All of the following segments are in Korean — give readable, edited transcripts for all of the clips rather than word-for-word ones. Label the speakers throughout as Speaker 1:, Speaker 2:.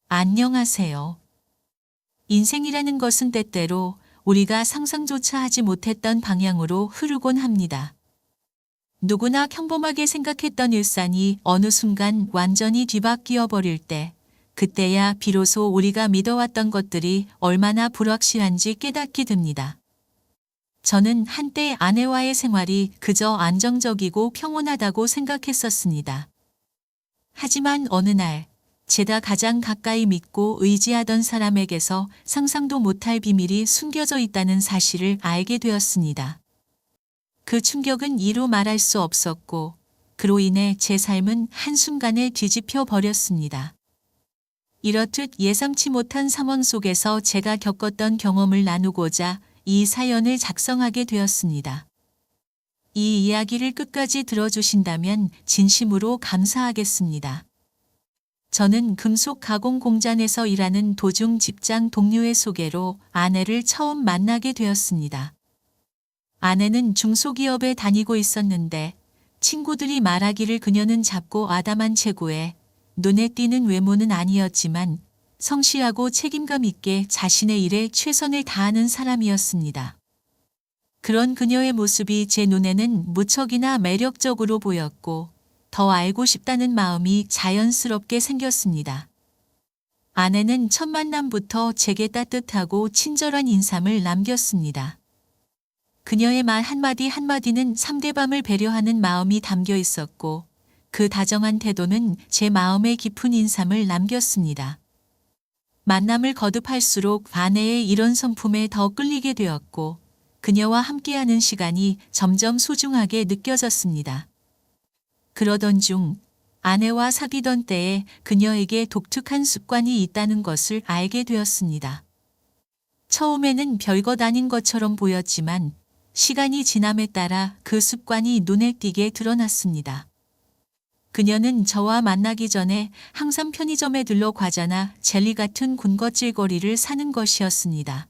Speaker 1: 안녕하세요. 인생이라는 것은 때때로 우리가 상상조차 하지 못했던 방향으로 흐르곤 합니다. 누구나 평범하게 생각했던 일상이 어느 순간 완전히 뒤바뀌어 버릴 때, 그때야 비로소 우리가 믿어왔던 것들이 얼마나 불확실한지 깨닫게 됩니다. 저는 한때 아내와의 생활이 그저 안정적이고 평온하다고 생각했었습니다. 하지만 어느 날, 제가 가장 가까이 믿고 의지하던 사람에게서 상상도 못할 비밀이 숨겨져 있다는 사실을 알게 되었습니다. 그 충격은 이루 말할 수 없었고, 그로 인해 제 삶은 한순간에 뒤집혀 버렸습니다. 이렇듯 예상치 못한 상황 속에서 제가 겪었던 경험을 나누고자 이 사연을 작성하게 되었습니다. 이 이야기를 끝까지 들어주신다면 진심으로 감사하겠습니다. 저는 금속 가공 공장에서 일하는 도중 직장 동료의 소개로 아내를 처음 만나게 되었습니다. 아내는 중소기업에 다니고 있었는데 친구들이 말하기를 그녀는 작고 아담한 체구에 눈에 띄는 외모는 아니었지만 성실하고 책임감 있게 자신의 일에 최선을 다하는 사람이었습니다. 그런 그녀의 모습이 제 눈에는 무척이나 매력적으로 보였고 더 알고 싶다는 마음이 자연스럽게 생겼습니다. 아내는 첫 만남부터 제게 따뜻하고 친절한 인상을 남겼습니다. 그녀의 말 한마디 한마디는 상대방을 배려하는 마음이 담겨 있었고 그 다정한 태도는 제 마음에 깊은 인상을 남겼습니다. 만남을 거듭할수록 아내의 이런 성품에 더 끌리게 되었고 그녀와 함께하는 시간이 점점 소중하게 느껴졌습니다. 그러던 중 아내와 사귀던 때에 그녀에게 독특한 습관이 있다는 것을 알게 되었습니다. 처음에는 별것 아닌 것처럼 보였지만 시간이 지남에 따라 그 습관이 눈에 띄게 드러났습니다. 그녀는 저와 만나기 전에 항상 편의점에 들러 과자나 젤리 같은 군것질거리를 사는 것이었습니다.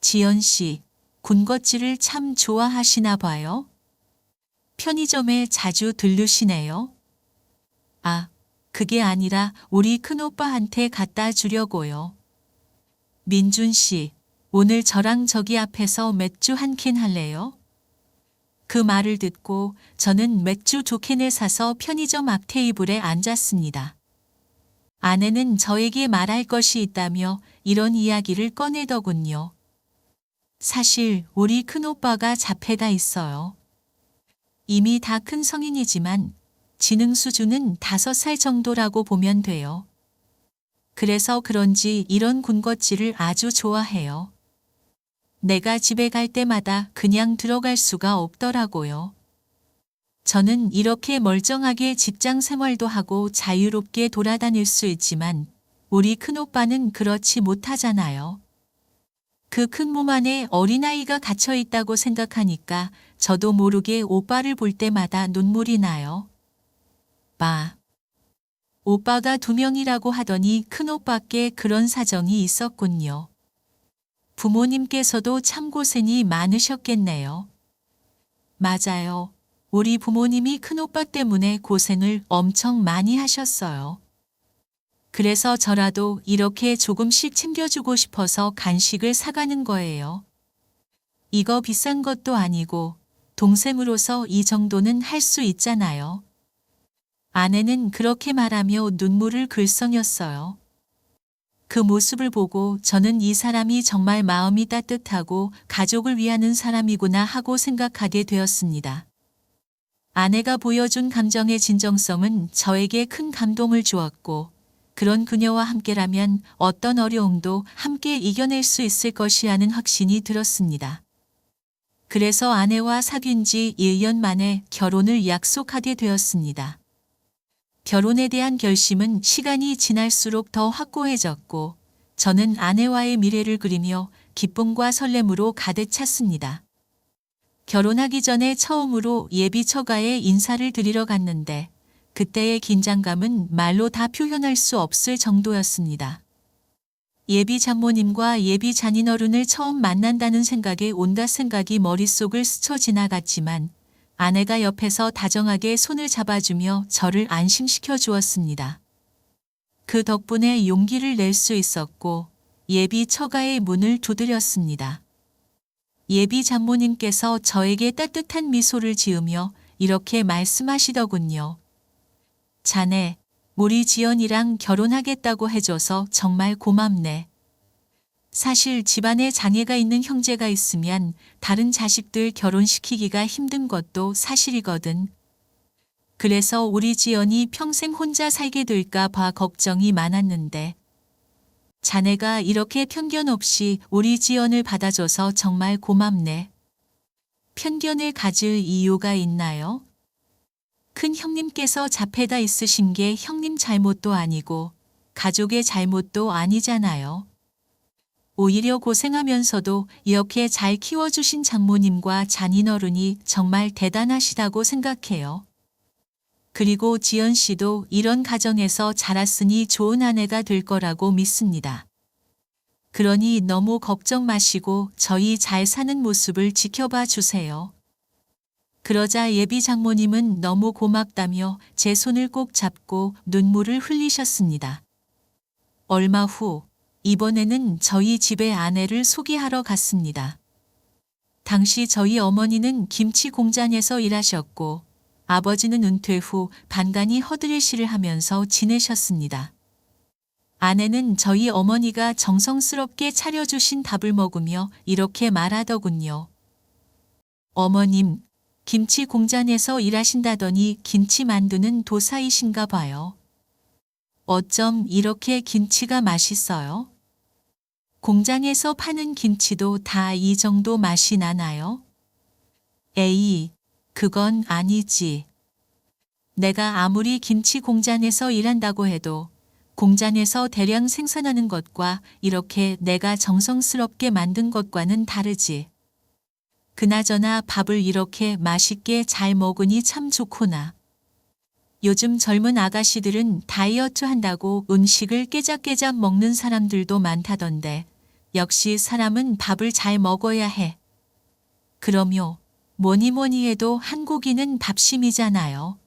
Speaker 1: 지연 씨, 군것질을 참 좋아하시나 봐요? 편의점에 자주 들르시네요. 아, 그게 아니라 우리 큰오빠한테 갖다 주려고요. 민준 씨, 오늘 저랑 저기 앞에서 맥주 한 캔 할래요? 그 말을 듣고 저는 맥주 2캔을 사서 편의점 앞 테이블에 앉았습니다. 아내는 저에게 말할 것이 있다며 이런 이야기를 꺼내더군요. 사실 우리 큰오빠가 자폐가 있어요. 이미 다 큰 성인이지만 지능 수준은 5살 정도라고 보면 돼요. 그래서 그런지 이런 군것질을 아주 좋아해요. 내가 집에 갈 때마다 그냥 들어갈 수가 없더라고요. 저는 이렇게 멀쩡하게 직장 생활도 하고 자유롭게 돌아다닐 수 있지만 우리 큰오빠는 그렇지 못하잖아요. 그 큰 몸 안에 어린아이가 갇혀 있다고 생각하니까 저도 모르게 오빠를 볼 때마다 눈물이 나요. 오빠가 2명이라고 하더니 큰오빠께 그런 사정이 있었군요. 부모님께서도 참 고생이 많으셨겠네요. 맞아요. 우리 부모님이 큰오빠 때문에 고생을 엄청 많이 하셨어요. 그래서 저라도 이렇게 조금씩 챙겨주고 싶어서 간식을 사가는 거예요. 이거 비싼 것도 아니고 동생으로서 이 정도는 할 수 있잖아요. 아내는 그렇게 말하며 눈물을 글썽였어요. 그 모습을 보고 저는 이 사람이 정말 마음이 따뜻하고 가족을 위하는 사람이구나 하고 생각하게 되었습니다. 아내가 보여준 감정의 진정성은 저에게 큰 감동을 주었고 그런 그녀와 함께라면 어떤 어려움도 함께 이겨낼 수 있을 것이라는 확신이 들었습니다. 그래서 아내와 사귄 지 1년 만에 결혼을 약속하게 되었습니다. 결혼에 대한 결심은 시간이 지날수록 더 확고해졌고 저는 아내와의 미래를 그리며 기쁨과 설렘으로 가득 찼습니다. 결혼하기 전에 처음으로 예비 처가에 인사를 드리러 갔는데 그때의 긴장감은 말로 다 표현할 수 없을 정도였습니다. 예비 장모님과 예비 장인어른을 처음 만난다는 생각에 온갖 생각이 머릿속을 스쳐 지나갔지만 아내가 옆에서 다정하게 손을 잡아주며 저를 안심시켜 주었습니다. 그 덕분에 용기를 낼 수 있었고 예비 처가의 문을 두드렸습니다. 예비 장모님께서 저에게 따뜻한 미소를 지으며 이렇게 말씀하시더군요. 자네, 우리 지연이랑 결혼하겠다고 해줘서 정말 고맙네. 사실 집안에 장애가 있는 형제가 있으면 다른 자식들 결혼시키기가 힘든 것도 사실이거든. 그래서 우리 지연이 평생 혼자 살게 될까 봐 걱정이 많았는데 자네가 이렇게 편견 없이 우리 지연을 받아줘서 정말 고맙네. 편견을 가질 이유가 있나요? 큰 형님께서 자폐다 있으신 게 형님 잘못도 아니고 가족의 잘못도 아니잖아요. 오히려 고생하면서도 이렇게 잘 키워주신 장모님과 장인어른이 정말 대단하시다고 생각해요. 그리고 지연 씨도 이런 가정에서 자랐으니 좋은 아내가 될 거라고 믿습니다. 그러니 너무 걱정 마시고 저희 잘 사는 모습을 지켜봐 주세요. 그러자 예비 장모님은 너무 고맙다며 제 손을 꼭 잡고 눈물을 흘리셨습니다. 얼마 후 이번에는 저희 집의 아내를 소개하러 갔습니다. 당시 저희 어머니는 김치 공장에서 일하셨고 아버지는 은퇴 후 반간이 허드레시를 하면서 지내셨습니다. 아내는 저희 어머니가 정성스럽게 차려주신 밥을 먹으며 이렇게 말하더군요. 어머님, 김치 공장에서 일하신다더니 김치 만드는 도사이신가 봐요. 어쩜 이렇게 김치가 맛있어요? 공장에서 파는 김치도 다 이 정도 맛이 나나요? 에이, 그건 아니지. 내가 아무리 김치 공장에서 일한다고 해도 공장에서 대량 생산하는 것과 이렇게 내가 정성스럽게 만든 것과는 다르지. 그나저나 밥을 이렇게 맛있게 잘 먹으니 참 좋구나. 요즘 젊은 아가씨들은 다이어트 한다고 음식을 깨작깨작 먹는 사람들도 많다던데 역시 사람은 밥을 잘 먹어야 해. 그러며 뭐니 해도 한국인은 밥심이잖아요.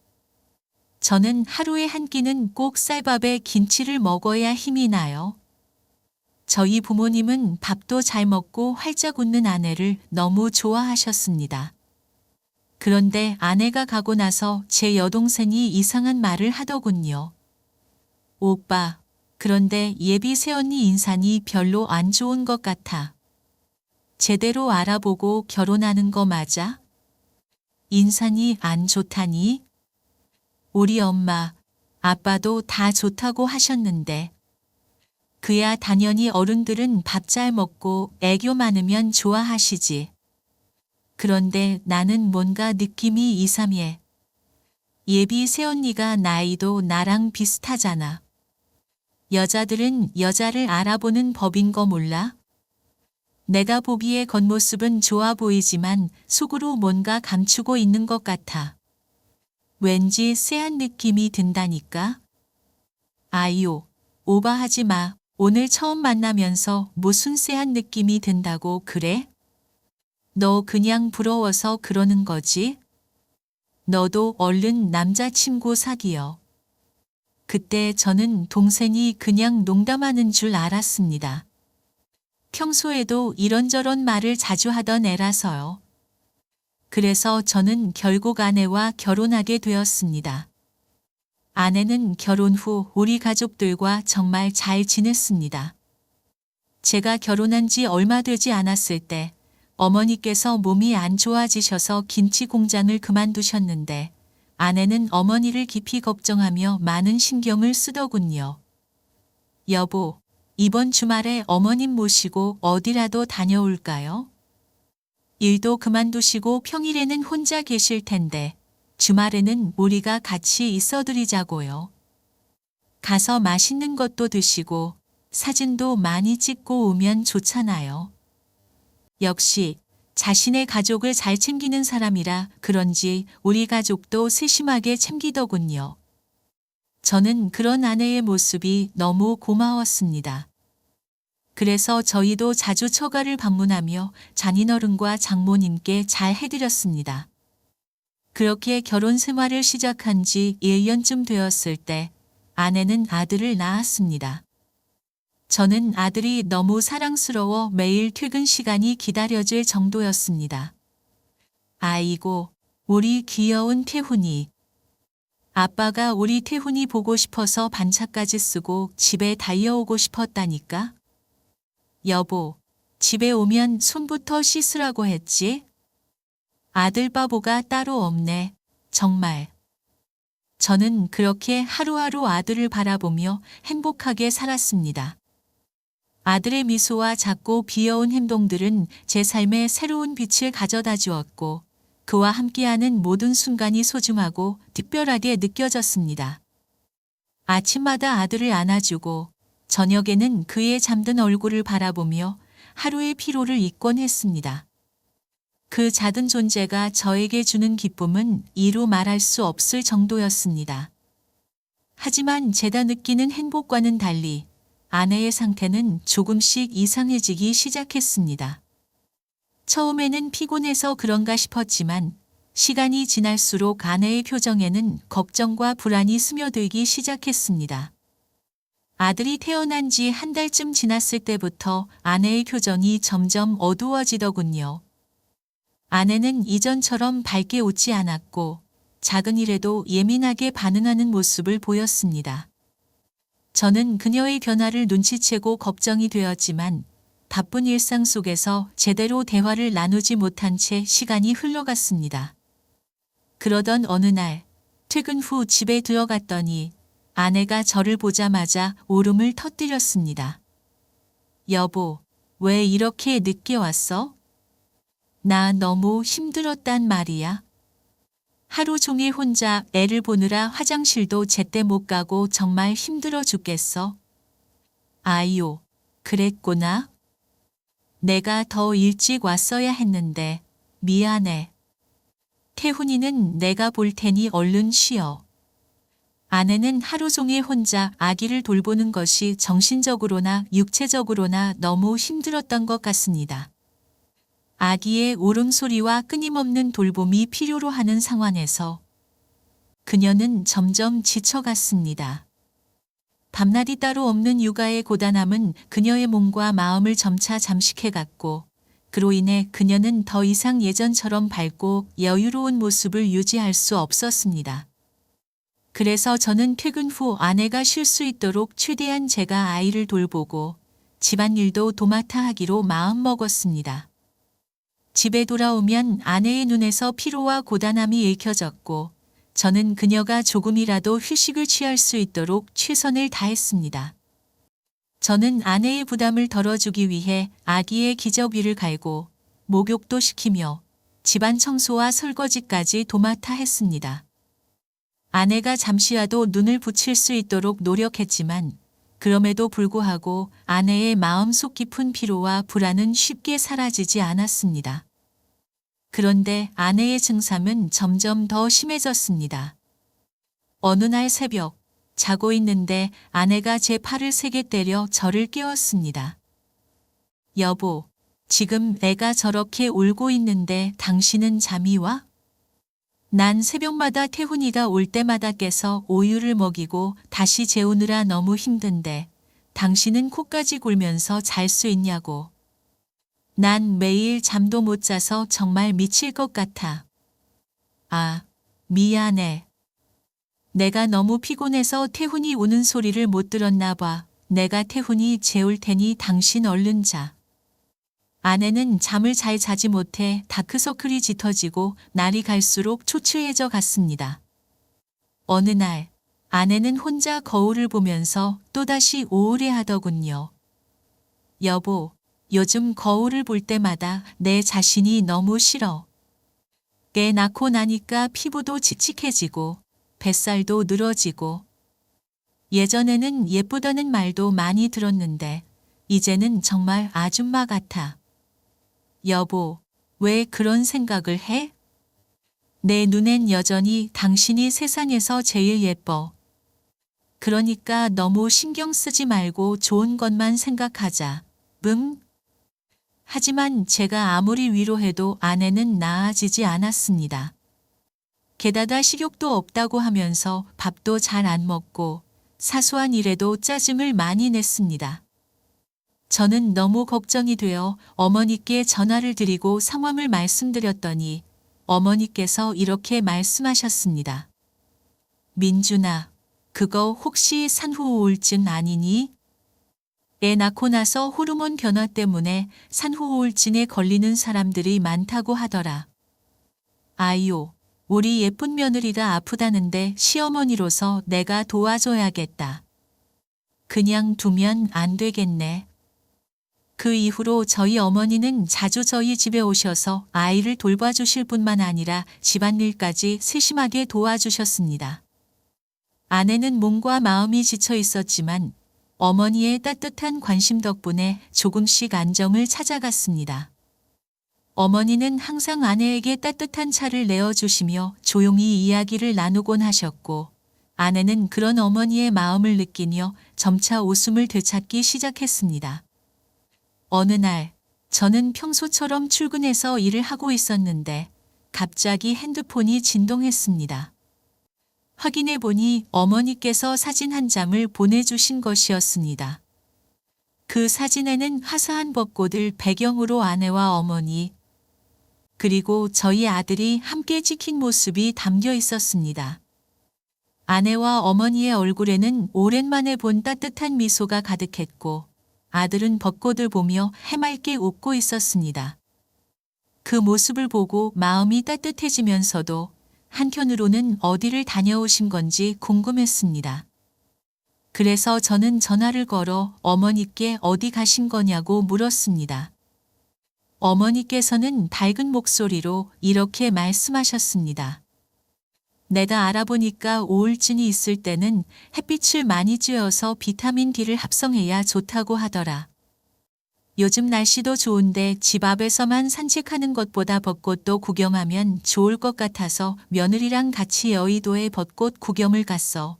Speaker 1: 저는 하루에 한 끼는 꼭 쌀밥에 김치를 먹어야 힘이 나요. 저희 부모님은 밥도 잘 먹고 활짝 웃는 아내를 너무 좋아하셨습니다. 그런데 아내가 가고 나서 제 여동생이 이상한 말을 하더군요. 오빠, 그런데 예비 새언니 인상이 별로 안 좋은 것 같아. 제대로 알아보고 결혼하는 거 맞아? 인상이 안 좋다니? 우리 엄마, 아빠도 다 좋다고 하셨는데. 그야 당연히 어른들은 밥 잘 먹고 애교 많으면 좋아하시지. 그런데 나는 뭔가 느낌이 이상해. 예비 새언니가 나이도 나랑 비슷하잖아. 여자들은 여자를 알아보는 법인 거 몰라? 내가 보기에 겉모습은 좋아 보이지만 속으로 뭔가 감추고 있는 것 같아. 왠지 쎄한 느낌이 든다니까? 아이요, 오버하지 마. 오늘 처음 만나면서 무슨 쎄한 느낌이 든다고 그래? 너 그냥 부러워서 그러는 거지? 너도 얼른 남자친구 사귀어. 그때 저는 동생이 그냥 농담하는 줄 알았습니다. 평소에도 이런저런 말을 자주 하던 애라서요. 그래서 저는 결국 아내와 결혼하게 되었습니다. 아내는 결혼 후 우리 가족들과 정말 잘 지냈습니다. 제가 결혼한 지 얼마 되지 않았을 때 어머니께서 몸이 안 좋아지셔서 김치 공장을 그만두셨는데 아내는 어머니를 깊이 걱정하며 많은 신경을 쓰더군요. 여보, 이번 주말에 어머님 모시고 어디라도 다녀올까요? 일도 그만두시고 평일에는 혼자 계실 텐데 주말에는 우리가 같이 있어드리자고요. 가서 맛있는 것도 드시고 사진도 많이 찍고 오면 좋잖아요. 역시 자신의 가족을 잘 챙기는 사람이라 그런지 우리 가족도 세심하게 챙기더군요. 저는 그런 아내의 모습이 너무 고마웠습니다. 그래서 저희도 자주 처가를 방문하며 장인어른과 장모님께 잘 해드렸습니다. 그렇게 결혼 생활을 시작한 지 1년쯤 되었을 때 아내는 아들을 낳았습니다. 저는 아들이 너무 사랑스러워 매일 퇴근 시간이 기다려질 정도였습니다. 아이고, 우리 귀여운 태훈이. 아빠가 우리 태훈이 보고 싶어서 반차까지 쓰고 집에 달려오고 싶었다니까? 여보, 집에 오면 손부터 씻으라고 했지? 아들 바보가 따로 없네. 정말. 저는 그렇게 하루하루 아들을 바라보며 행복하게 살았습니다. 아들의 미소와 작고 귀여운 행동들은 제 삶에 새로운 빛을 가져다 주었고, 그와 함께하는 모든 순간이 소중하고 특별하게 느껴졌습니다. 아침마다 아들을 안아주고, 저녁에는 그의 잠든 얼굴을 바라보며 하루의 피로를 잊곤 했습니다. 그 작은 존재가 저에게 주는 기쁨은 이루 말할 수 없을 정도였습니다. 하지만 제가 느끼는 행복과는 달리 아내의 상태는 조금씩 이상해지기 시작했습니다. 처음에는 피곤해서 그런가 싶었지만 시간이 지날수록 아내의 표정에는 걱정과 불안이 스며들기 시작했습니다. 아들이 태어난 지 한 달쯤 지났을 때부터 아내의 표정이 점점 어두워지더군요. 아내는 이전처럼 밝게 웃지 않았고 작은 일에도 예민하게 반응하는 모습을 보였습니다. 저는 그녀의 변화를 눈치채고 걱정이 되었지만 바쁜 일상 속에서 제대로 대화를 나누지 못한 채 시간이 흘러갔습니다. 그러던 어느 날 퇴근 후 집에 들어갔더니 아내가 저를 보자마자 울음을 터뜨렸습니다. 여보, 왜 이렇게 늦게 왔어? 나 너무 힘들었단 말이야. 하루 종일 혼자 애를 보느라 화장실도 제때 못 가고 정말 힘들어 죽겠어. 아이요, 그랬구나. 내가 더 일찍 왔어야 했는데 미안해. 태훈이는 내가 볼 테니 얼른 쉬어. 아내는 하루 종일 혼자 아기를 돌보는 것이 정신적으로나 육체적으로나 너무 힘들었던 것 같습니다. 아기의 울음소리와 끊임없는 돌봄이 필요로 하는 상황에서 그녀는 점점 지쳐갔습니다. 밤낮이 따로 없는 육아의 고단함은 그녀의 몸과 마음을 점차 잠식해갔고 그로 인해 그녀는 더 이상 예전처럼 밝고 여유로운 모습을 유지할 수 없었습니다. 그래서 저는 퇴근 후 아내가 쉴 수 있도록 최대한 제가 아이를 돌보고 집안일도 도맡아 하기로 마음먹었습니다. 집에 돌아오면 아내의 눈에서 피로와 고단함이 읽혀졌고 저는 그녀가 조금이라도 휴식을 취할 수 있도록 최선을 다했습니다. 저는 아내의 부담을 덜어주기 위해 아기의 기저귀를 갈고 목욕도 시키며 집안 청소와 설거지까지 도맡아 했습니다. 아내가 잠시라도 눈을 붙일 수 있도록 노력했지만 그럼에도 불구하고 아내의 마음속 깊은 피로와 불안은 쉽게 사라지지 않았습니다. 그런데 아내의 증상은 점점 더 심해졌습니다. 어느 날 새벽, 자고 있는데 아내가 제 팔을 세게 때려 저를 깨웠습니다. 여보, 지금 애가 저렇게 울고 있는데 당신은 잠이 와? 난 새벽마다 태훈이가 올 때마다 깨서 우유를 먹이고 다시 재우느라 너무 힘든데 당신은 코까지 골면서 잘 수 있냐고. 난 매일 잠도 못 자서 정말 미칠 것 같아. 아, 미안해. 내가 너무 피곤해서 태훈이 우는 소리를 못 들었나 봐. 내가 태훈이 재울 테니 당신 얼른 자. 아내는 잠을 잘 자지 못해 다크서클이 짙어지고 날이 갈수록 초췌해져 갔습니다. 어느 날 아내는 혼자 거울을 보면서 또다시 우울해하더군요. 여보, 요즘 거울을 볼 때마다 내 자신이 너무 싫어. 애 낳고 나니까 피부도 칙칙해지고 뱃살도 늘어지고 예전에는 예쁘다는 말도 많이 들었는데 이제는 정말 아줌마 같아. 여보, 왜 그런 생각을 해? 내 눈엔 여전히 당신이 세상에서 제일 예뻐. 그러니까 너무 신경 쓰지 말고 좋은 것만 생각하자. 하지만 제가 아무리 위로해도 아내는 나아지지 않았습니다. 게다가 식욕도 없다고 하면서 밥도 잘 안 먹고 사소한 일에도 짜증을 많이 냈습니다. 저는 너무 걱정이 되어 어머니께 전화를 드리고 상황을 말씀드렸더니 어머니께서 이렇게 말씀하셨습니다. 민준아, 그거 혹시 산후우울증 아니니? 애 낳고 나서 호르몬 변화 때문에 산후우울증에 걸리는 사람들이 많다고 하더라. 아이요, 우리 예쁜 며느리가 아프다는데 시어머니로서 내가 도와줘야겠다. 그냥 두면 안 되겠네. 그 이후로 저희 어머니는 자주 저희 집에 오셔서 아이를 돌봐주실 뿐만 아니라 집안일까지 세심하게 도와주셨습니다. 아내는 몸과 마음이 지쳐 있었지만 어머니의 따뜻한 관심 덕분에 조금씩 안정을 찾아갔습니다. 어머니는 항상 아내에게 따뜻한 차를 내어주시며 조용히 이야기를 나누곤 하셨고, 아내는 그런 어머니의 마음을 느끼며 점차 웃음을 되찾기 시작했습니다. 어느 날 저는 평소처럼 출근해서 일을 하고 있었는데 갑자기 핸드폰이 진동했습니다. 확인해 보니 어머니께서 사진 한 장을 보내주신 것이었습니다. 그 사진에는 화사한 벚꽃을 배경으로 아내와 어머니, 그리고 저희 아들이 함께 찍힌 모습이 담겨 있었습니다. 아내와 어머니의 얼굴에는 오랜만에 본 따뜻한 미소가 가득했고, 아들은 벚꽃을 보며 해맑게 웃고 있었습니다. 그 모습을 보고 마음이 따뜻해지면서도 한편으로는 어디를 다녀오신 건지 궁금했습니다. 그래서 저는 전화를 걸어 어머니께 어디 가신 거냐고 물었습니다. 어머니께서는 밝은 목소리로 이렇게 말씀하셨습니다. 내가 알아보니까 우울증이 있을 때는 햇빛을 많이 쬐어서 비타민 D를 합성해야 좋다고 하더라. 요즘 날씨도 좋은데 집 앞에서만 산책하는 것보다 벚꽃도 구경하면 좋을 것 같아서 며느리랑 같이 여의도에 벚꽃 구경을 갔어.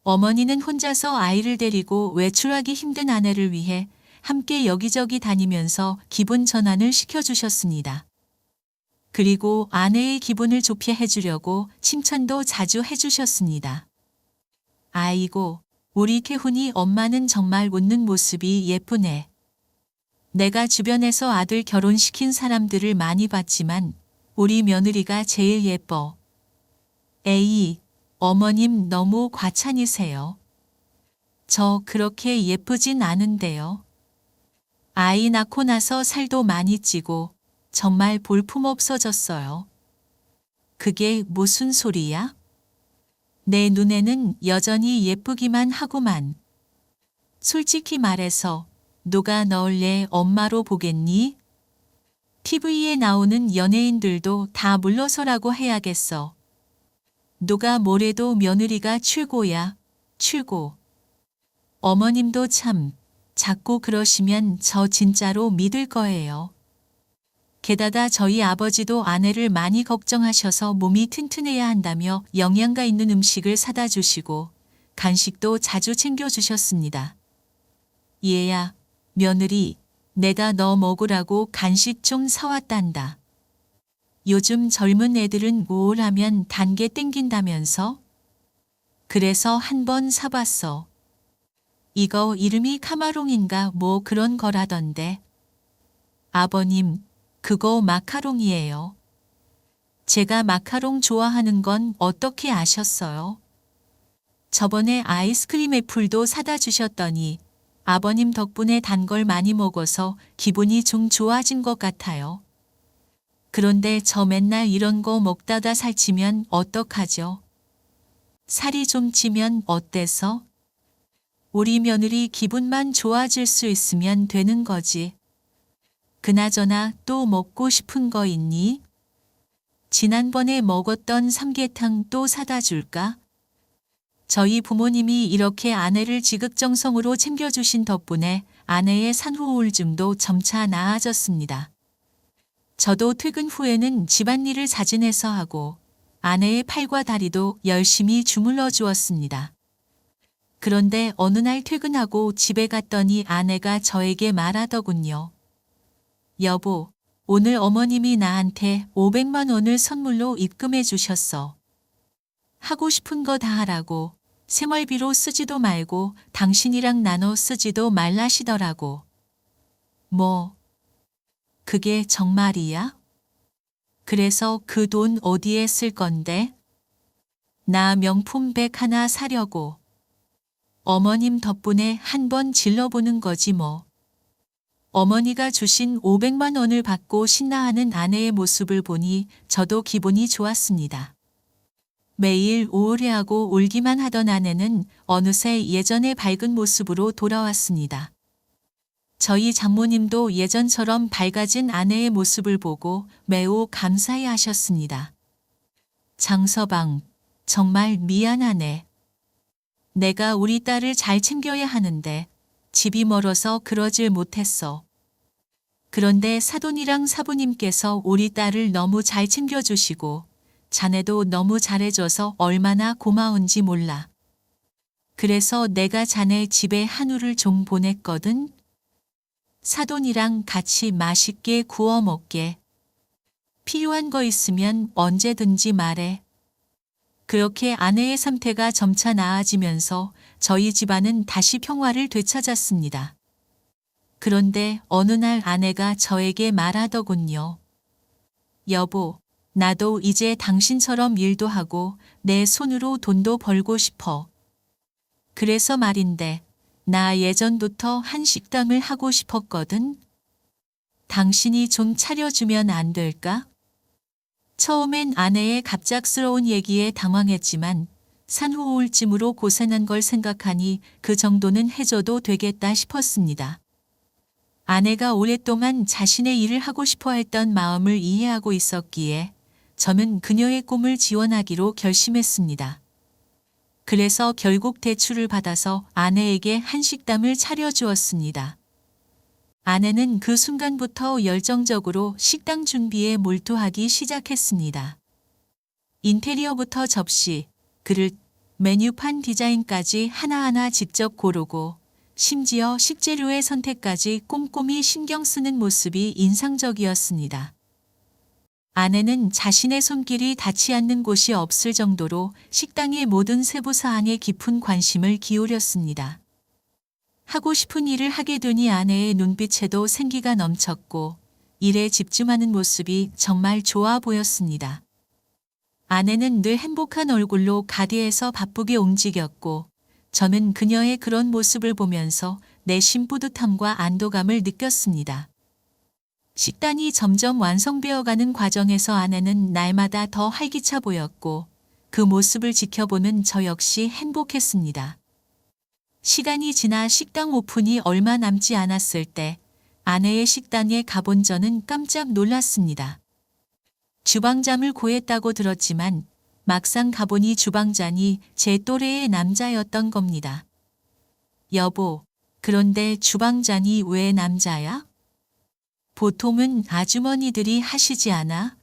Speaker 1: 어머니는 혼자서 아이를 데리고 외출하기 힘든 아내를 위해 함께 여기저기 다니면서 기분 전환을 시켜주셨습니다. 그리고 아내의 기분을 좋게 해주려고 칭찬도 자주 해주셨습니다. 아이고, 우리 태훈이 엄마는 정말 웃는 모습이 예쁘네. 내가 주변에서 아들 결혼시킨 사람들을 많이 봤지만 우리 며느리가 제일 예뻐. 에이, 어머님 너무 과찬이세요. 저 그렇게 예쁘진 않은데요. 아이 낳고 나서 살도 많이 찌고 정말 볼품 없어졌어요. 그게 무슨 소리야? 내 눈에는 여전히 예쁘기만 하구만. 솔직히 말해서 누가 널 내 엄마로 보겠니? TV에 나오는 연예인들도 다 물러서라고 해야겠어. 누가 뭐래도 며느리가 최고야, 최고. 어머님도 참, 자꾸 그러시면 저 진짜로 믿을 거예요. 게다가 저희 아버지도 아내를 많이 걱정하셔서 몸이 튼튼해야 한다며 영양가 있는 음식을 사다 주시고 간식도 자주 챙겨주셨습니다. 얘야, 며느리, 내가 너 먹으라고 간식 좀 사왔단다. 요즘 젊은 애들은 우울하면 단 게 땡긴다면서? 그래서 한번 사봤어. 이거 이름이 카마롱인가 뭐 그런 거라던데. 아버님, 그거 마카롱이에요. 제가 마카롱 좋아하는 건 어떻게 아셨어요? 저번에 아이스크림 애플도 사다 주셨더니 아버님 덕분에 단 걸 많이 먹어서 기분이 좀 좋아진 것 같아요. 그런데 저 맨날 이런 거 먹다가 살찌면 어떡하죠? 살이 좀 찌면 어때서? 우리 며느리 기분만 좋아질 수 있으면 되는 거지. 그나저나 또 먹고 싶은 거 있니? 지난번에 먹었던 삼계탕 또 사다 줄까? 저희 부모님이 이렇게 아내를 지극정성으로 챙겨주신 덕분에 아내의 산후우울증도 점차 나아졌습니다. 저도 퇴근 후에는 집안일을 자진해서 하고 아내의 팔과 다리도 열심히 주물러 주었습니다. 그런데 어느 날 퇴근하고 집에 갔더니 아내가 저에게 말하더군요. 여보, 오늘 어머님이 나한테 500만 원을 선물로 입금해 주셨어. 하고 싶은 거 다 하라고. 생활비로 쓰지도 말고 당신이랑 나눠 쓰지도 말라시더라고. 뭐, 그게 정말이야? 그래서 그 돈 어디에 쓸 건데? 나 명품 백 하나 사려고. 어머님 덕분에 한번 질러보는 거지 뭐. 어머니가 주신 500만 원을 받고 신나하는 아내의 모습을 보니 저도 기분이 좋았습니다. 매일 우울해하고 울기만 하던 아내는 어느새 예전의 밝은 모습으로 돌아왔습니다. 저희 장모님도 예전처럼 밝아진 아내의 모습을 보고 매우 감사해 하셨습니다. 장서방, 정말 미안하네. 내가 우리 딸을 잘 챙겨야 하는데 집이 멀어서 그러질 못했어. 그런데 사돈이랑 사부님께서 우리 딸을 너무 잘 챙겨주시고 자네도 너무 잘해줘서 얼마나 고마운지 몰라. 그래서 내가 자네 집에 한우를 좀 보냈거든. 사돈이랑 같이 맛있게 구워 먹게. 필요한 거 있으면 언제든지 말해. 그렇게 아내의 상태가 점차 나아지면서 저희 집안은 다시 평화를 되찾았습니다. 그런데 어느 날 아내가 저에게 말하더군요. 여보, 나도 이제 당신처럼 일도 하고 내 손으로 돈도 벌고 싶어. 그래서 말인데 나 예전부터 한식당을 하고 싶었거든. 당신이 좀 차려주면 안 될까? 처음엔 아내의 갑작스러운 얘기에 당황했지만 산후 우울증으로 고생한 걸 생각하니 그 정도는 해줘도 되겠다 싶었습니다. 아내가 오랫동안 자신의 일을 하고 싶어 했던 마음을 이해하고 있었기에 저는 그녀의 꿈을 지원하기로 결심했습니다. 그래서 결국 대출을 받아서 아내에게 한식당을 차려주었습니다. 아내는 그 순간부터 열정적으로 식당 준비에 몰두하기 시작했습니다. 인테리어부터 접시, 그릇, 메뉴판 디자인까지 하나하나 직접 고르고 심지어 식재료의 선택까지 꼼꼼히 신경 쓰는 모습이 인상적이었습니다. 아내는 자신의 손길이 닿지 않는 곳이 없을 정도로 식당의 모든 세부 사항에 깊은 관심을 기울였습니다. 하고 싶은 일을 하게 되니 아내의 눈빛에도 생기가 넘쳤고 일에 집중하는 모습이 정말 좋아 보였습니다. 아내는 늘 행복한 얼굴로 가게에서 바쁘게 움직였고 저는 그녀의 그런 모습을 보면서 내심 뿌듯함과 안도감을 느꼈습니다. 식단이 점점 완성되어가는 과정에서 아내는 날마다 더 활기차 보였고 그 모습을 지켜보는 저 역시 행복했습니다. 시간이 지나 식당 오픈이 얼마 남지 않았을 때 아내의 식당에 가본 저는 깜짝 놀랐습니다. 주방장을 구했다고 들었지만 막상 가보니 주방장이 제 또래의 남자였던 겁니다. 여보, 그런데 주방장이 왜 남자야? 보통은 아주머니들이 하시지 않아?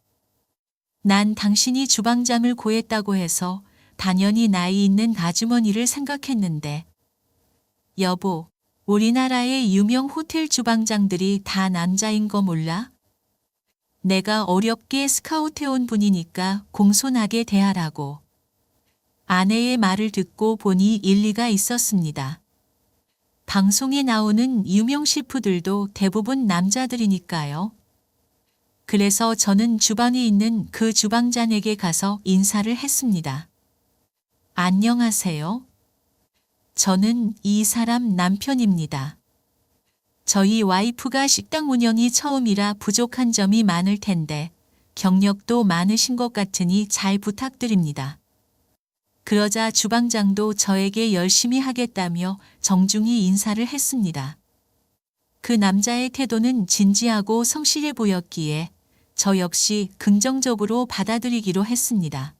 Speaker 1: 난 당신이 주방장을 구했다고 해서 당연히 나이 있는 아주머니를 생각했는데. 여보, 우리나라의 유명 호텔 주방장들이 다 남자인 거 몰라? 내가 어렵게 스카우트해온 분이니까 공손하게 대하라고. 아내의 말을 듣고 보니 일리가 있었습니다. 방송에 나오는 유명 셰프들도 대부분 남자들이니까요. 그래서 저는 주방에 있는 그 주방장에게 가서 인사를 했습니다. 안녕하세요. 저는 이 사람 남편입니다. 저희 와이프가 식당 운영이 처음이라 부족한 점이 많을 텐데 경력도 많으신 것 같으니 잘 부탁드립니다. 그러자 주방장도 저에게 열심히 하겠다며 정중히 인사를 했습니다. 그 남자의 태도는 진지하고 성실해 보였기에 저 역시 긍정적으로 받아들이기로 했습니다.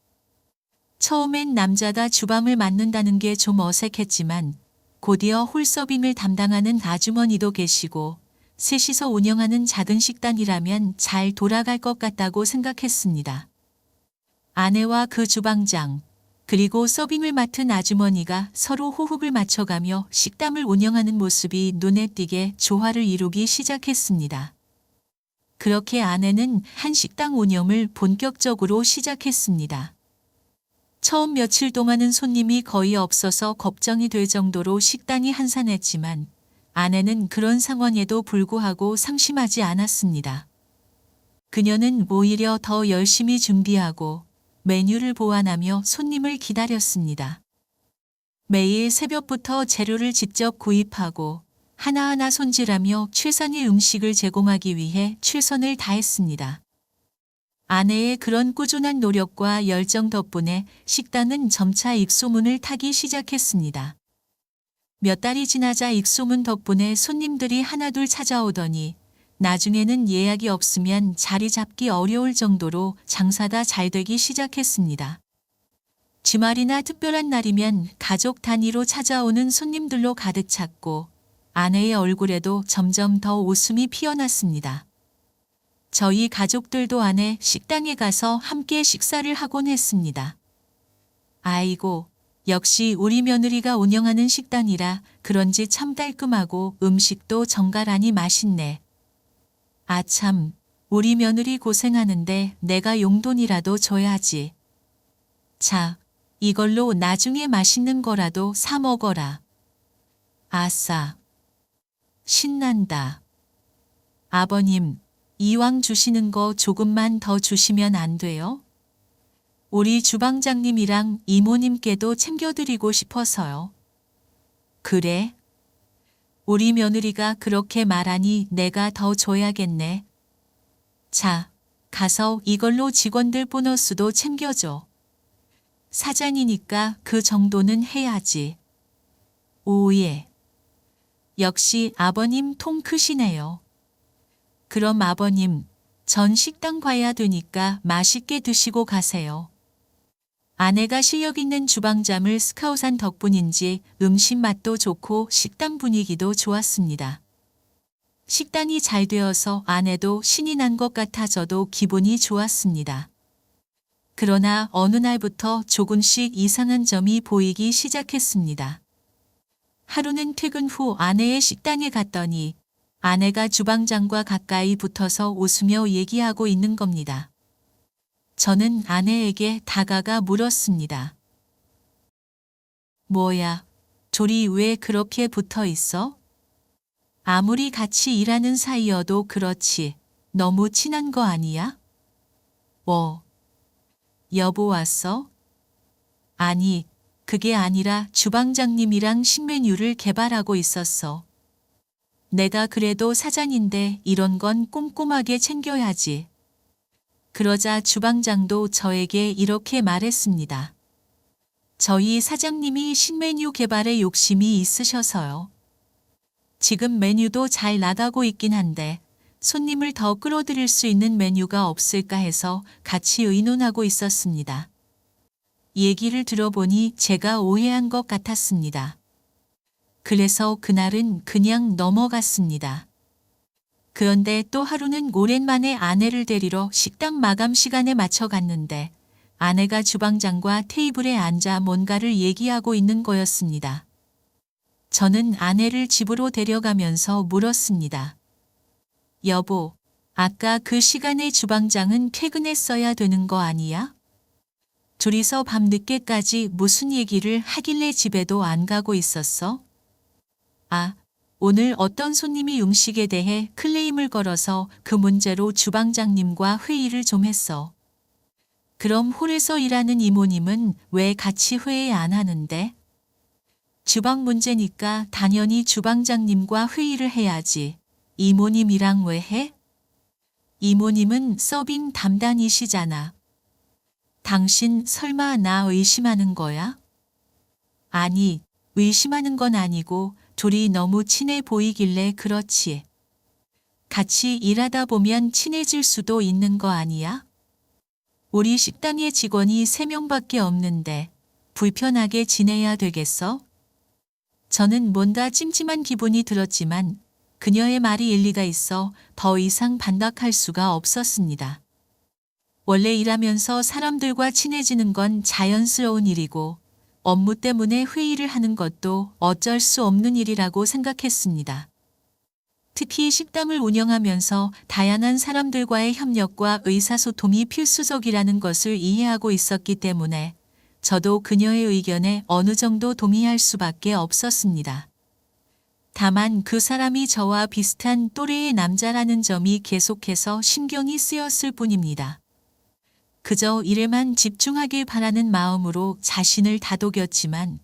Speaker 1: 처음엔 남자가 주방을 맡는다는 게 좀 어색했지만 곧이어 홀서빙을 담당하는 아주머니도 계시고 셋이서 운영하는 작은 식당이라면 잘 돌아갈 것 같다고 생각했습니다. 아내와 그 주방장, 그리고 서빙을 맡은 아주머니가 서로 호흡을 맞춰가며 식당을 운영하는 모습이 눈에 띄게 조화를 이루기 시작했습니다. 그렇게 아내는 한식당 운영을 본격적으로 시작했습니다. 처음 며칠 동안은 손님이 거의 없어서 걱정이 될 정도로 식당이 한산했지만 아내는 그런 상황에도 불구하고 상심하지 않았습니다. 그녀는 오히려 더 열심히 준비하고 메뉴를 보완하며 손님을 기다렸습니다. 매일 새벽부터 재료를 직접 구입하고 하나하나 손질하며 최선의 음식을 제공하기 위해 최선을 다했습니다. 아내의 그런 꾸준한 노력과 열정 덕분에 식당은 점차 입소문을 타기 시작했습니다. 몇 달이 지나자 입소문 덕분에 손님들이 하나둘 찾아오더니 나중에는 예약이 없으면 자리 잡기 어려울 정도로 장사가 잘 되기 시작했습니다. 주말이나 특별한 날이면 가족 단위로 찾아오는 손님들로 가득 찼고 아내의 얼굴에도 점점 더 웃음이 피어났습니다. 저희 가족들도 아내 식당에 가서 함께 식사를 하곤 했습니다. 아이고, 역시 우리 며느리가 운영하는 식당이라 그런지 참 깔끔하고 음식도 정갈하니 맛있네. 아 참, 우리 며느리 고생하는데 내가 용돈이라도 줘야지. 자, 이걸로 나중에 맛있는 거라도 사 먹어라. 아싸. 신난다. 아버님, 이왕 주시는 거 조금만 더 주시면 안 돼요? 우리 주방장님이랑 이모님께도 챙겨드리고 싶어서요. 그래? 우리 며느리가 그렇게 말하니 내가 더 줘야겠네. 자, 가서 이걸로 직원들 보너스도 챙겨줘. 사장이니까 그 정도는 해야지. 오예. 역시 아버님 통 크시네요. 그럼 아버님, 전 식당 가야 되니까 맛있게 드시고 가세요. 아내가 실력 있는 주방장을 스카우트한 덕분인지 음식 맛도 좋고 식당 분위기도 좋았습니다. 식단이 잘 되어서 아내도 신이 난 것 같아 저도 기분이 좋았습니다. 그러나 어느 날부터 조금씩 이상한 점이 보이기 시작했습니다. 하루는 퇴근 후 아내의 식당에 갔더니 아내가 주방장과 가까이 붙어서 웃으며 얘기하고 있는 겁니다. 저는 아내에게 다가가 물었습니다. 뭐야, 둘이 왜 그렇게 붙어 있어? 아무리 같이 일하는 사이여도 그렇지. 너무 친한 거 아니야? 여보 왔어? 아니, 그게 아니라 주방장님이랑 신메뉴를 개발하고 있었어. 내가 그래도 사장인데 이런 건 꼼꼼하게 챙겨야지. 그러자 주방장도 저에게 이렇게 말했습니다. 저희 사장님이 신메뉴 개발에 욕심이 있으셔서요. 지금 메뉴도 잘 나가고 있긴 한데 손님을 더 끌어들일 수 있는 메뉴가 없을까 해서 같이 의논하고 있었습니다. 얘기를 들어보니 제가 오해한 것 같았습니다. 그래서 그날은 그냥 넘어갔습니다. 그런데 또 하루는 오랜만에 아내를 데리러 식당 마감 시간에 맞춰 갔는데 아내가 주방장과 테이블에 앉아 뭔가를 얘기하고 있는 거였습니다. 저는 아내를 집으로 데려가면서 물었습니다. 여보, 아까 그 시간에 주방장은 퇴근했어야 되는 거 아니야? 둘이서 밤늦게까지 무슨 얘기를 하길래 집에도 안 가고 있었어? 아, 오늘 어떤 손님이 음식에 대해 클레임을 걸어서 그 문제로 주방장님과 회의를 좀 했어. 그럼 홀에서 일하는 이모님은 왜 같이 회의 안 하는데? 주방 문제니까 당연히 주방장님과 회의를 해야지. 이모님이랑 왜 해? 이모님은 서빙 담당이시잖아. 당신 설마 나 의심하는 거야? 아니, 의심하는 건 아니고 둘이 너무 친해 보이길래 그렇지. 같이 일하다 보면 친해질 수도 있는 거 아니야? 우리 식당의 직원이 3명밖에 없는데 불편하게 지내야 되겠어? 저는 뭔가 찜찜한 기분이 들었지만 그녀의 말이 일리가 있어 더 이상 반박할 수가 없었습니다. 원래 일하면서 사람들과 친해지는 건 자연스러운 일이고 업무 때문에 회의를 하는 것도 어쩔 수 없는 일이라고 생각했습니다. 특히 식당을 운영하면서 다양한 사람들과의 협력과 의사소통이 필수적이라는 것을 이해하고 있었기 때문에 저도 그녀의 의견에 어느 정도 동의할 수밖에 없었습니다. 다만 그 사람이 저와 비슷한 또래의 남자라는 점이 계속해서 신경이 쓰였을 뿐입니다. 그저 일에만 집중하길 바라는 마음으로 자신을 다독였지만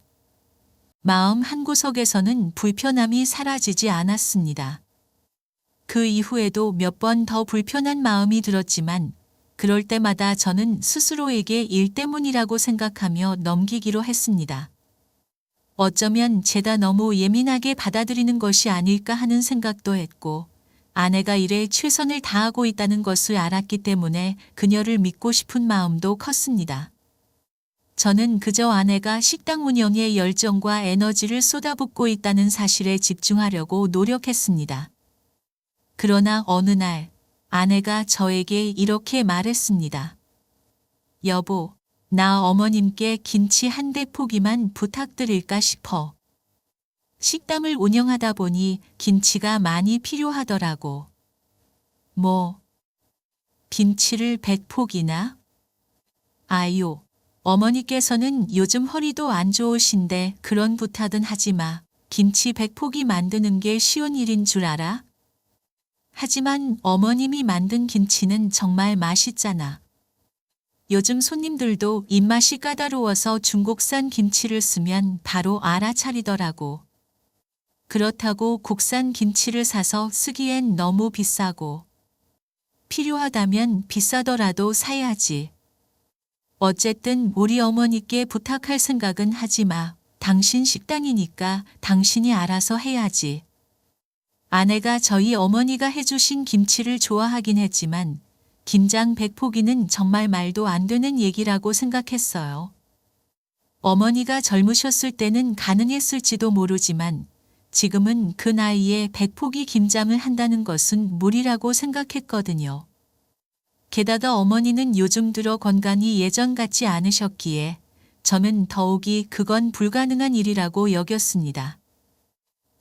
Speaker 1: 마음 한구석에서는 불편함이 사라지지 않았습니다. 그 이후에도 몇 번 더 불편한 마음이 들었지만 그럴 때마다 저는 스스로에게 일 때문이라고 생각하며 넘기기로 했습니다. 어쩌면 제가 너무 예민하게 받아들이는 것이 아닐까 하는 생각도 했고 아내가 일에 최선을 다하고 있다는 것을 알았기 때문에 그녀를 믿고 싶은 마음도 컸습니다. 저는 그저 아내가 식당 운영에 열정과 에너지를 쏟아붓고 있다는 사실에 집중하려고 노력했습니다. 그러나 어느 날 아내가 저에게 이렇게 말했습니다. 여보, 나 어머님께 김치 한 대포기만 부탁드릴까 싶어. 식당을 운영하다 보니 김치가 많이 필요하더라고. 뭐, 김치를 100포기나? 아유, 어머니께서는 요즘 허리도 안 좋으신데 그런 부탁은 하지 마. 김치 100포기 만드는 게 쉬운 일인 줄 알아? 하지만 어머님이 만든 김치는 정말 맛있잖아. 요즘 손님들도 입맛이 까다로워서 중국산 김치를 쓰면 바로 알아차리더라고. 그렇다고 국산 김치를 사서 쓰기엔 너무 비싸고. 필요하다면 비싸더라도 사야지. 어쨌든 우리 어머니께 부탁할 생각은 하지 마. 당신 식당이니까 당신이 알아서 해야지. 아내가 저희 어머니가 해주신 김치를 좋아하긴 했지만 김장 100포기는 정말 말도 안 되는 얘기라고 생각했어요. 어머니가 젊으셨을 때는 가능했을지도 모르지만 지금은 그 나이에 100포기 김장을 한다는 것은 무리라고 생각했거든요. 게다가 어머니는 요즘 들어 건강이 예전 같지 않으셨기에 저는 더욱이 그건 불가능한 일이라고 여겼습니다.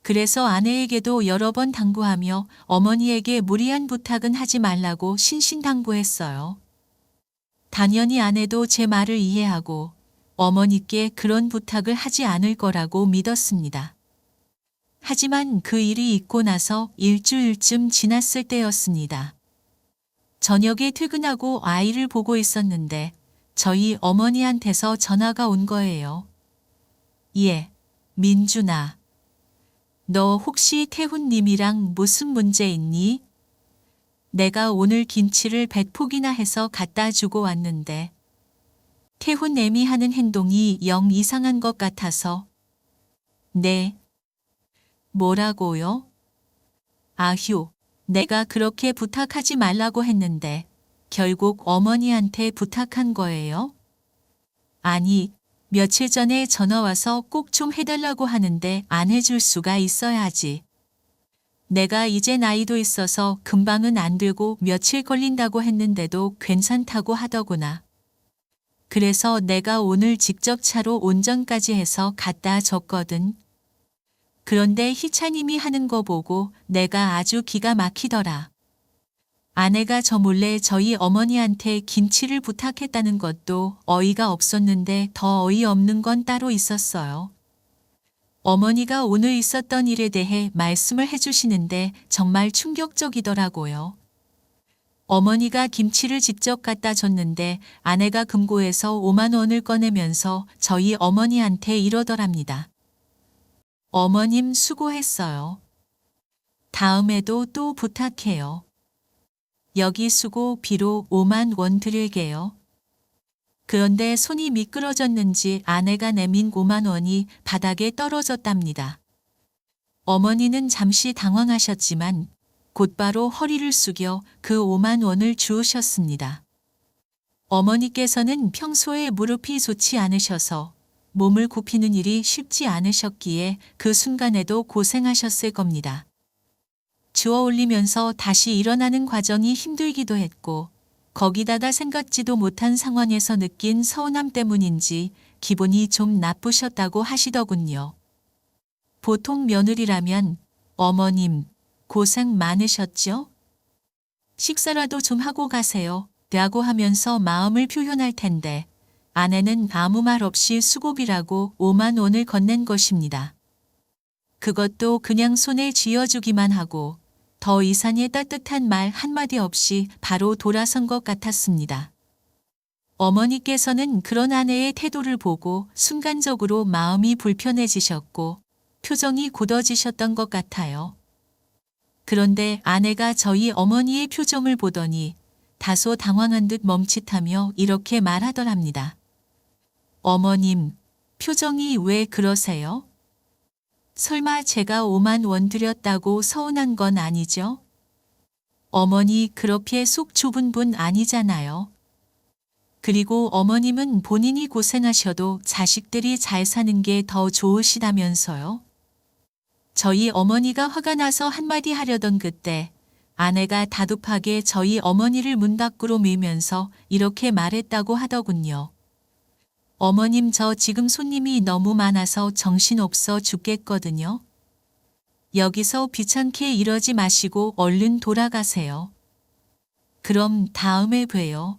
Speaker 1: 그래서 아내에게도 여러 번 당부하며 어머니에게 무리한 부탁은 하지 말라고 신신당부했어요. 당연히 아내도 제 말을 이해하고 어머니께 그런 부탁을 하지 않을 거라고 믿었습니다. 하지만 그 일이 있고 나서 일주일쯤 지났을 때였습니다. 저녁에 퇴근하고 아이를 보고 있었는데 저희 어머니한테서 전화가 온 거예요. 예, 민준아. 너 혹시 태훈님이랑 무슨 문제 있니? 내가 오늘 김치를 100포기나 해서 갖다 주고 왔는데 태훈 애미 하는 행동이 영 이상한 것 같아서. 네. 뭐라고요? 아휴, 내가 그렇게 부탁하지 말라고 했는데 결국 어머니한테 부탁한 거예요? 아니, 며칠 전에 전화 와서 꼭 좀 해달라고 하는데 안 해줄 수가 있어야지. 내가 이제 나이도 있어서 금방은 안 되고 며칠 걸린다고 했는데도 괜찮다고 하더구나. 그래서 내가 오늘 직접 차로 운전까지 해서 갖다 줬거든. 그런데 희차님이 하는 거 보고 내가 아주 기가 막히더라. 아내가 저 몰래 저희 어머니한테 김치를 부탁했다는 것도 어이가 없었는데 더 어이없는 건 따로 있었어요. 어머니가 오늘 있었던 일에 대해 말씀을 해주시는데 정말 충격적이더라고요. 어머니가 김치를 직접 갖다 줬는데 아내가 금고에서 5만 원을 꺼내면서 저희 어머니한테 이러더랍니다. 어머님 수고했어요. 다음에도 또 부탁해요. 여기 수고 비로 5만 원 드릴게요. 그런데 손이 미끄러졌는지 아내가 내민 5만 원이 바닥에 떨어졌답니다. 어머니는 잠시 당황하셨지만 곧바로 허리를 숙여 그 5만 원을 주우셨습니다. 어머니께서는 평소에 무릎이 좋지 않으셔서 몸을 굽히는 일이 쉽지 않으셨기에 그 순간에도 고생하셨을 겁니다. 주워 올리면서 다시 일어나는 과정이 힘들기도 했고 거기다가 생각지도 못한 상황에서 느낀 서운함 때문인지 기분이 좀 나쁘셨다고 하시더군요. 보통 며느리라면 어머님 고생 많으셨죠? 식사라도 좀 하고 가세요 라고 하면서 마음을 표현할 텐데 아내는 아무 말 없이 수고비라고 5만 원을 건넨 것입니다. 그것도 그냥 손에 쥐어주기만 하고 더 이상의 따뜻한 말 한마디 없이 바로 돌아선 것 같았습니다. 어머니께서는 그런 아내의 태도를 보고 순간적으로 마음이 불편해지셨고 표정이 굳어지셨던 것 같아요. 그런데 아내가 저희 어머니의 표정을 보더니 다소 당황한 듯 멈칫하며 이렇게 말하더랍니다. 어머님, 표정이 왜 그러세요? 설마 제가 5만 원 드렸다고 서운한 건 아니죠? 어머니 그렇게 속 좁은 분 아니잖아요. 그리고 어머님은 본인이 고생하셔도 자식들이 잘 사는 게 더 좋으시다면서요? 저희 어머니가 화가 나서 한마디 하려던 그때 아내가 다급하게 저희 어머니를 문 밖으로 밀면서 이렇게 말했다고 하더군요. 어머님 저 지금 손님이 너무 많아서 정신없어 죽겠거든요. 여기서 귀찮게 이러지 마시고 얼른 돌아가세요. 그럼 다음에 봬요.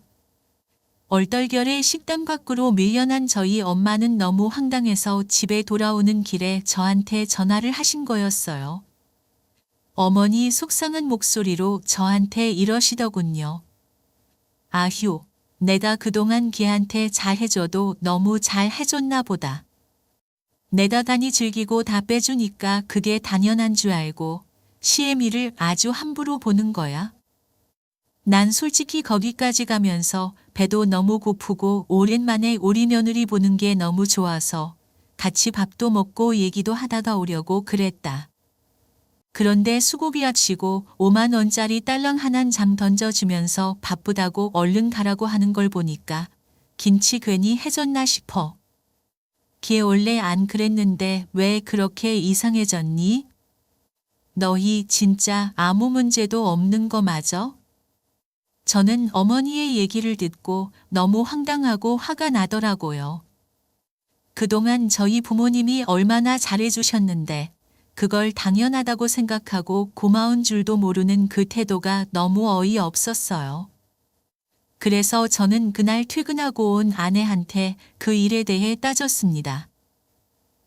Speaker 1: 얼떨결에 식당 밖으로 밀려난 저희 엄마는 너무 황당해서 집에 돌아오는 길에 저한테 전화를 하신 거였어요. 어머니 속상한 목소리로 저한테 이러시더군요. 아휴, 내가 그동안 걔한테 잘해줘도 너무 잘해줬나 보다. 내다 다니 즐기고 다 빼주니까 그게 당연한 줄 알고 시애미를 아주 함부로 보는 거야. 난 솔직히 거기까지 가면서 배도 너무 고프고 오랜만에 우리 며느리 보는 게 너무 좋아서 같이 밥도 먹고 얘기도 하다가 오려고 그랬다. 그런데 수고비랍시고 5만 원짜리 딸랑 하나는 장 던져주면서 바쁘다고 얼른 가라고 하는 걸 보니까 김치 괜히 해줬나 싶어. 걔 원래 안 그랬는데 왜 그렇게 이상해졌니? 너희 진짜 아무 문제도 없는 거 맞아? 저는 어머니의 얘기를 듣고 너무 황당하고 화가 나더라고요. 그동안 저희 부모님이 얼마나 잘해주셨는데 그걸 당연하다고 생각하고 고마운 줄도 모르는 그 태도가 너무 어이없었어요. 그래서 저는 그날 퇴근하고 온 아내한테 그 일에 대해 따졌습니다.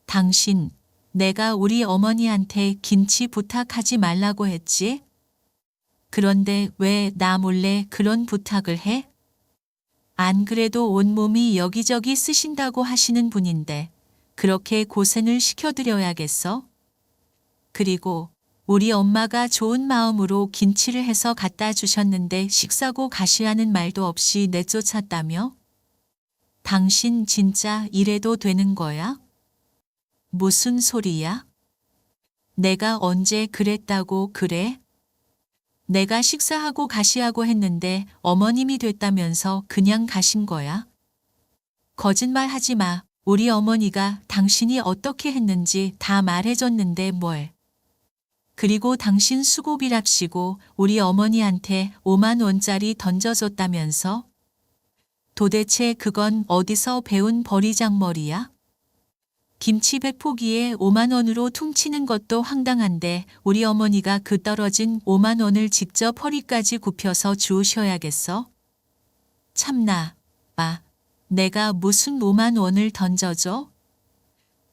Speaker 1: 당신, 내가 우리 어머니한테 김치 부탁하지 말라고 했지? 그런데 왜 나 몰래 그런 부탁을 해? 안 그래도 온몸이 여기저기 쓰신다고 하시는 분인데 그렇게 고생을 시켜드려야겠어? 그리고 우리 엄마가 좋은 마음으로 김치를 해서 갖다 주셨는데 식사고 가시라는 말도 없이 내쫓았다며? 당신 진짜 이래도 되는 거야? 무슨 소리야? 내가 언제 그랬다고 그래? 내가 식사하고 가시라고 했는데 어머님이 됐다면서 그냥 가신 거야? 거짓말 하지 마. 우리 어머니가 당신이 어떻게 했는지 다 말해줬는데 뭘. 그리고 당신 수고비랍시고 우리 어머니한테 5만 원짜리 던져줬다면서? 도대체 그건 어디서 배운 버리장머리야? 김치 100포기에 5만 원으로 퉁치는 것도 황당한데 우리 어머니가 그 떨어진 5만 원을 직접 허리까지 굽혀서 주우셔야겠어? 참나, 내가 무슨 5만 원을 던져줘?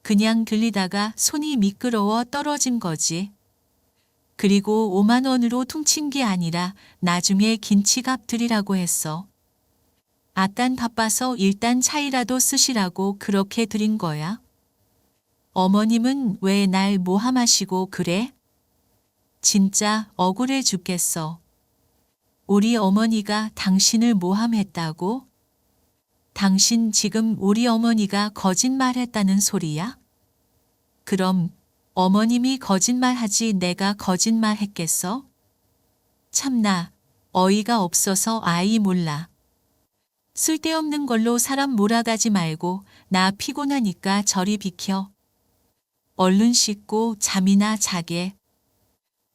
Speaker 1: 그냥 들리다가 손이 미끄러워 떨어진 거지. 그리고 5만 원으로 퉁친 게 아니라 나중에 김치값 드리라고 했어. 아깐 바빠서 일단 차이라도 쓰시라고 그렇게 드린 거야. 어머님은 왜 날 모함하시고 그래? 진짜 억울해 죽겠어. 우리 어머니가 당신을 모함했다고? 당신 지금 우리 어머니가 거짓말했다는 소리야? 그럼 어머님이 거짓말하지 내가 거짓말했겠어? 참나, 어이가 없어서 아이 몰라. 쓸데없는 걸로 사람 몰아가지 말고 나 피곤하니까 저리 비켜. 얼른 씻고 잠이나 자게.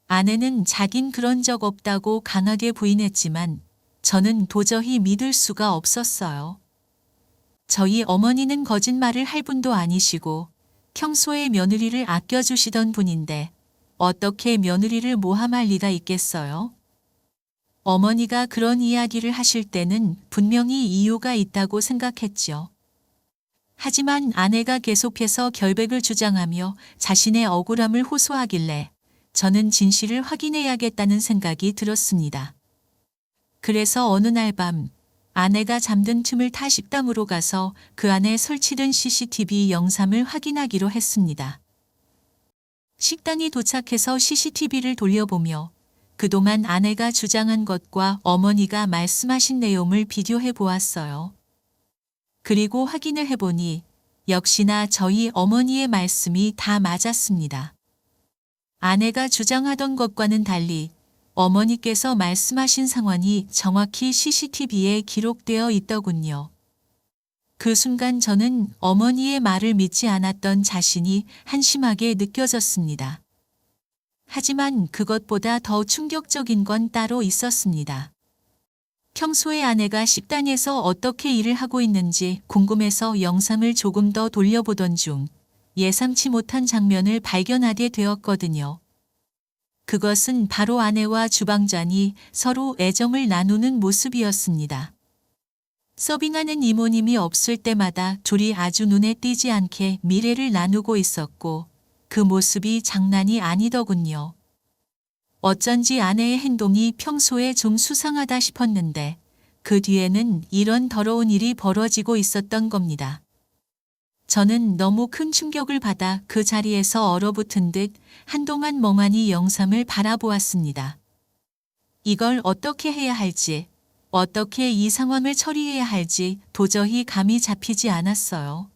Speaker 1: 아내는 자긴 그런 적 없다고 강하게 부인했지만 저는 도저히 믿을 수가 없었어요. 저희 어머니는 거짓말을 할 분도 아니시고 평소에 며느리를 아껴주시던 분인데 어떻게 며느리를 모함할 리가 있겠어요? 어머니가 그런 이야기를 하실 때는 분명히 이유가 있다고 생각했죠. 하지만 아내가 계속해서 결백을 주장하며 자신의 억울함을 호소하길래 저는 진실을 확인해야겠다는 생각이 들었습니다. 그래서 어느 날 밤 아내가 잠든 틈을 타 식당으로 가서 그 안에 설치된 CCTV 영상을 확인하기로 했습니다. 식당에 도착해서 CCTV를 돌려보며 그동안 아내가 주장한 것과 어머니가 말씀하신 내용을 비교해 보았어요. 그리고 확인을 해보니 역시나 저희 어머니의 말씀이 다 맞았습니다. 아내가 주장하던 것과는 달리 어머니께서 말씀하신 상황이 정확히 CCTV에 기록되어 있더군요. 그 순간 저는 어머니의 말을 믿지 않았던 자신이 한심하게 느껴졌습니다. 하지만 그것보다 더 충격적인 건 따로 있었습니다. 평소에 아내가 식당에서 어떻게 일을 하고 있는지 궁금해서 영상을 조금 더 돌려보던 중 예상치 못한 장면을 발견하게 되었거든요. 그것은 바로 아내와 주방장이 서로 애정을 나누는 모습이었습니다. 서빙하는 이모님이 없을 때마다 둘이 아주 눈에 띄지 않게 미래를 나누고 있었고 그 모습이 장난이 아니더군요. 어쩐지 아내의 행동이 평소에 좀 수상하다 싶었는데 그 뒤에는 이런 더러운 일이 벌어지고 있었던 겁니다. 저는 너무 큰 충격을 받아 그 자리에서 얼어붙은 듯 한동안 멍하니 영상을 바라보았습니다. 이걸 어떻게 해야 할지, 어떻게 이 상황을 처리해야 할지 도저히 감이 잡히지 않았어요.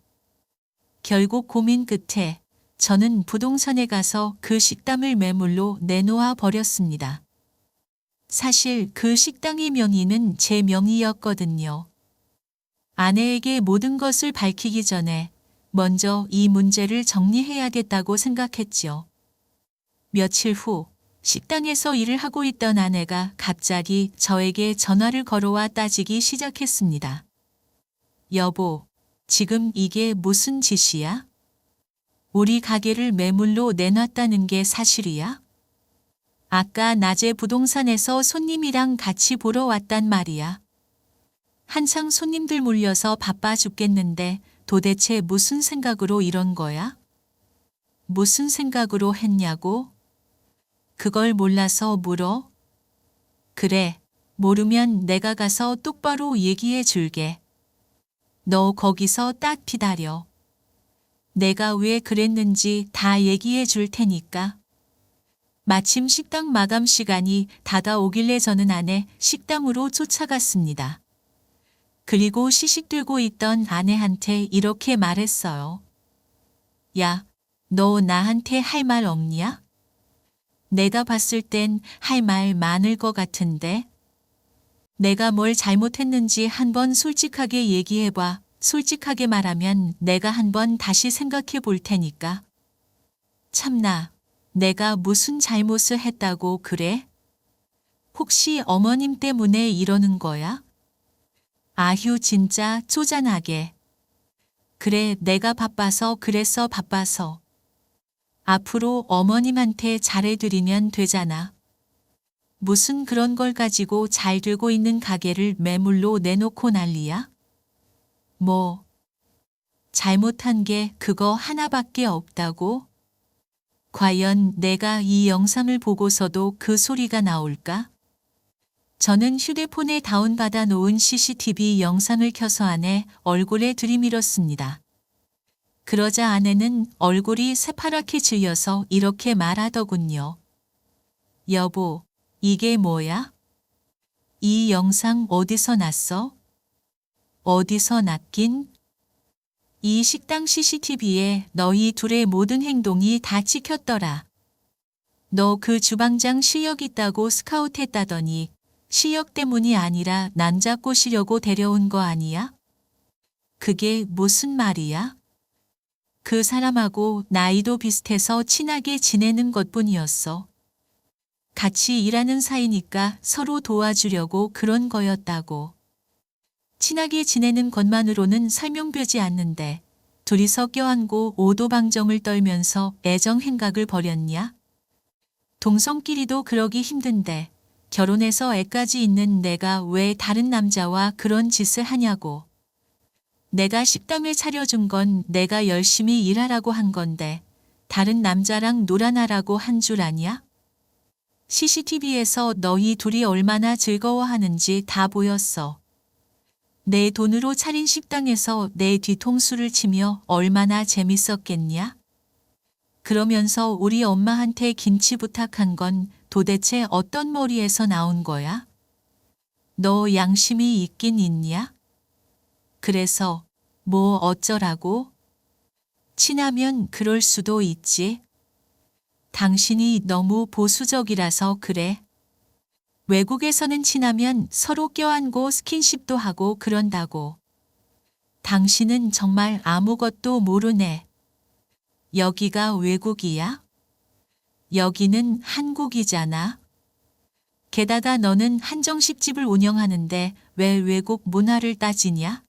Speaker 1: 결국 고민 끝에 저는 부동산에 가서 그 식당을 매물로 내놓아 버렸습니다. 사실 그 식당의 명의는 제 명의였거든요. 아내에게 모든 것을 밝히기 전에 먼저 이 문제를 정리해야겠다고 생각했죠. 며칠 후 식당에서 일을 하고 있던 아내가 갑자기 저에게 전화를 걸어와 따지기 시작했습니다. 여보, 지금 이게 무슨 짓이야? 우리 가게를 매물로 내놨다는 게 사실이야? 아까 낮에 부동산에서 손님이랑 같이 보러 왔단 말이야. 한창 손님들 몰려서 바빠 죽겠는데 도대체 무슨 생각으로 이런 거야? 무슨 생각으로 했냐고? 그걸 몰라서 물어? 그래, 모르면 내가 가서 똑바로 얘기해 줄게. 너 거기서 딱 기다려. 내가 왜 그랬는지 다 얘기해 줄 테니까. 마침 식당 마감 시간이 다가오길래 저는 아내 식당으로 쫓아갔습니다. 그리고 시식 들고 있던 아내한테 이렇게 말했어요. 야, 너 나한테 할 말 없냐? 내가 봤을 땐 할 말 많을 것 같은데. 내가 뭘 잘못했는지 한번 솔직하게 얘기해봐. 솔직하게 말하면 내가 한번 다시 생각해 볼 테니까. 참나, 내가 무슨 잘못을 했다고 그래? 혹시 어머님 때문에 이러는 거야? 아휴 진짜 쪼잔하게. 그래 내가 바빠서 그랬어 바빠서. 앞으로 어머님한테 잘해드리면 되잖아. 무슨 그런 걸 가지고 잘 되고 있는 가게를 매물로 내놓고 난리야? 뭐, 잘못한 게 그거 하나밖에 없다고? 과연 내가 이 영상을 보고서도 그 소리가 나올까? 저는 휴대폰에 다운받아 놓은 CCTV 영상을 켜서 아내 얼굴에 들이밀었습니다. 그러자 아내는 얼굴이 새파랗게 질려서 이렇게 말하더군요. 여보, 이게 뭐야? 이 영상 어디서 났어? 어디서 났긴? 이 식당 CCTV에 너희 둘의 모든 행동이 다 찍혔더라. 너 그 주방장 실력 있다고 스카웃했다더니 실력 때문이 아니라 남자 꼬시려고 데려온 거 아니야? 그게 무슨 말이야? 그 사람하고 나이도 비슷해서 친하게 지내는 것뿐이었어. 같이 일하는 사이니까 서로 도와주려고 그런 거였다고. 친하게 지내는 것만으로는 설명되지 않는데 둘이서 껴안고 오도방정을 떨면서 애정 행각을 벌였냐? 동성끼리도 그러기 힘든데 결혼해서 애까지 있는 내가 왜 다른 남자와 그런 짓을 하냐고. 내가 식당을 차려준 건 내가 열심히 일하라고 한 건데 다른 남자랑 놀아나라고 한 줄 아냐? CCTV에서 너희 둘이 얼마나 즐거워하는지 다 보였어. 내 돈으로 차린 식당에서 내 뒤통수를 치며 얼마나 재밌었겠냐? 그러면서 우리 엄마한테 김치 부탁한 건 도대체 어떤 머리에서 나온 거야? 너 양심이 있긴 있냐? 그래서 뭐 어쩌라고? 친하면 그럴 수도 있지. 당신이 너무 보수적이라서 그래. 외국에서는 친하면 서로 껴안고 스킨십도 하고 그런다고. 당신은 정말 아무것도 모르네. 여기가 외국이야? 여기는 한국이잖아. 게다가 너는 한정식집을 운영하는데 왜 외국 문화를 따지냐?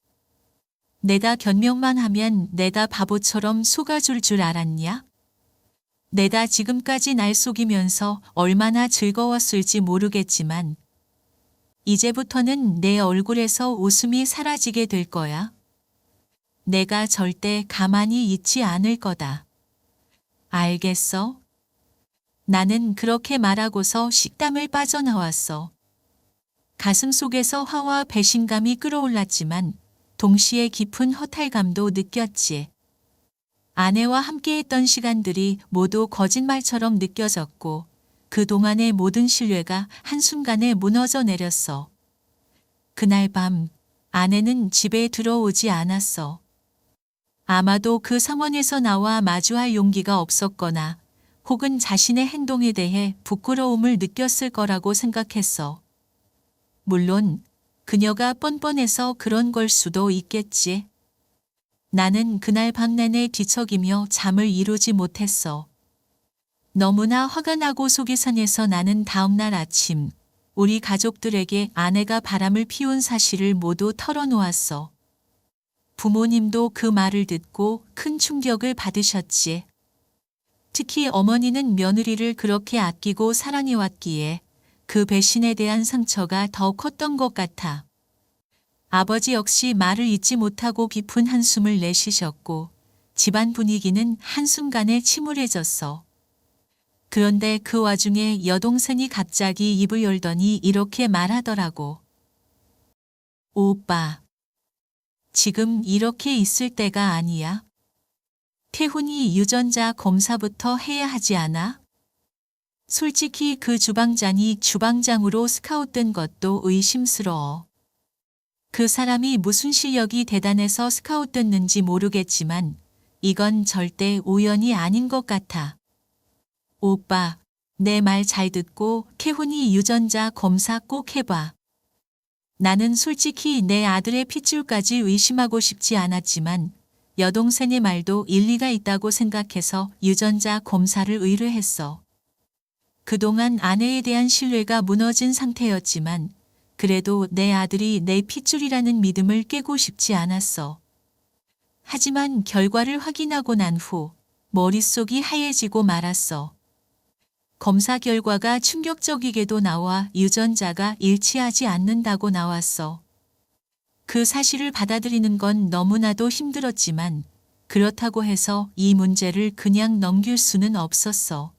Speaker 1: 내가 변명만 하면 내가 바보처럼 속아줄 줄 알았냐? 내가 지금까지 날 속이면서 얼마나 즐거웠을지 모르겠지만 이제부터는 내 얼굴에서 웃음이 사라지게 될 거야. 내가 절대 가만히 있지 않을 거다. 알겠어? 나는 그렇게 말하고서 식당을 빠져나왔어. 가슴 속에서 화와 배신감이 끌어올랐지만 동시에 깊은 허탈감도 느꼈지. 아내와 함께했던 시간들이 모두 거짓말처럼 느껴졌고 그동안의 모든 신뢰가 한순간에 무너져 내렸어. 그날 밤 아내는 집에 들어오지 않았어. 아마도 그 상황에서 나와 마주할 용기가 없었거나 혹은 자신의 행동에 대해 부끄러움을 느꼈을 거라고 생각했어. 물론 그녀가 뻔뻔해서 그런 걸 수도 있겠지. 나는 그날 밤 내내 뒤척이며 잠을 이루지 못했어. 너무나 화가 나고 속이 상해서 나는 다음날 아침 우리 가족들에게 아내가 바람을 피운 사실을 모두 털어놓았어. 부모님도 그 말을 듣고 큰 충격을 받으셨지. 특히 어머니는 며느리를 그렇게 아끼고 사랑해왔기에 그 배신에 대한 상처가 더 컸던 것 같아. 아버지 역시 말을 잇지 못하고 깊은 한숨을 내쉬셨고 집안 분위기는 한순간에 침울해졌어. 그런데 그 와중에 여동생이 갑자기 입을 열더니 이렇게 말하더라고. 오빠, 지금 이렇게 있을 때가 아니야. 태훈이 유전자 검사부터 해야 하지 않아? 솔직히 그 주방장이 주방장으로 스카웃된 것도 의심스러워. 그 사람이 무슨 실력이 대단해서 스카웃됐는지 모르겠지만 이건 절대 우연이 아닌 것 같아. 오빠, 내 말 잘 듣고 태훈이 유전자 검사 꼭 해봐. 나는 솔직히 내 아들의 핏줄까지 의심하고 싶지 않았지만 여동생의 말도 일리가 있다고 생각해서 유전자 검사를 의뢰했어. 그동안 아내에 대한 신뢰가 무너진 상태였지만 그래도 내 아들이 내 핏줄이라는 믿음을 깨고 싶지 않았어. 하지만 결과를 확인하고 난 후 머릿속이 하얘지고 말았어. 검사 결과가 충격적이게도 나와 유전자가 일치하지 않는다고 나왔어. 그 사실을 받아들이는 건 너무나도 힘들었지만 그렇다고 해서 이 문제를 그냥 넘길 수는 없었어.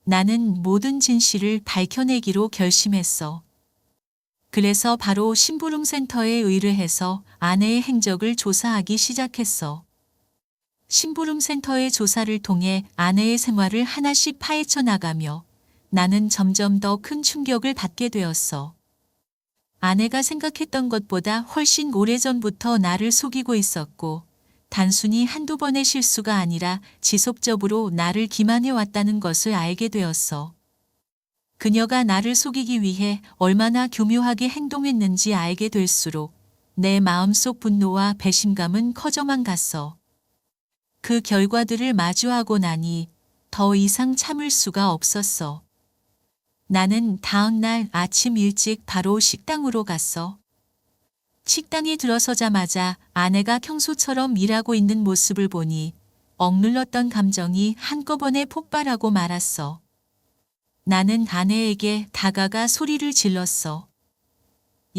Speaker 1: 나는 모든 진실을 밝혀내기로 결심했어. 그래서 바로 심부름센터에 의뢰해서 아내의 행적을 조사하기 시작했어. 심부름센터의 조사를 통해 아내의 생활을 하나씩 파헤쳐 나가며 나는 점점 더 큰 충격을 받게 되었어. 아내가 생각했던 것보다 훨씬 오래전부터 나를 속이고 있었고 단순히 한두 번의 실수가 아니라 지속적으로 나를 기만해 왔다는 것을 알게 되었어. 그녀가 나를 속이기 위해 얼마나 교묘하게 행동했는지 알게 될수록 내 마음속 분노와 배신감은 커져만 갔어. 그 결과들을 마주하고 나니 더 이상 참을 수가 없었어. 나는 다음 날 아침 일찍 바로 식당으로 갔어. 식당에 들어서자마자 아내가 평소처럼 일하고 있는 모습을 보니 억눌렀던 감정이 한꺼번에 폭발하고 말았어. 나는 아내에게 다가가 소리를 질렀어.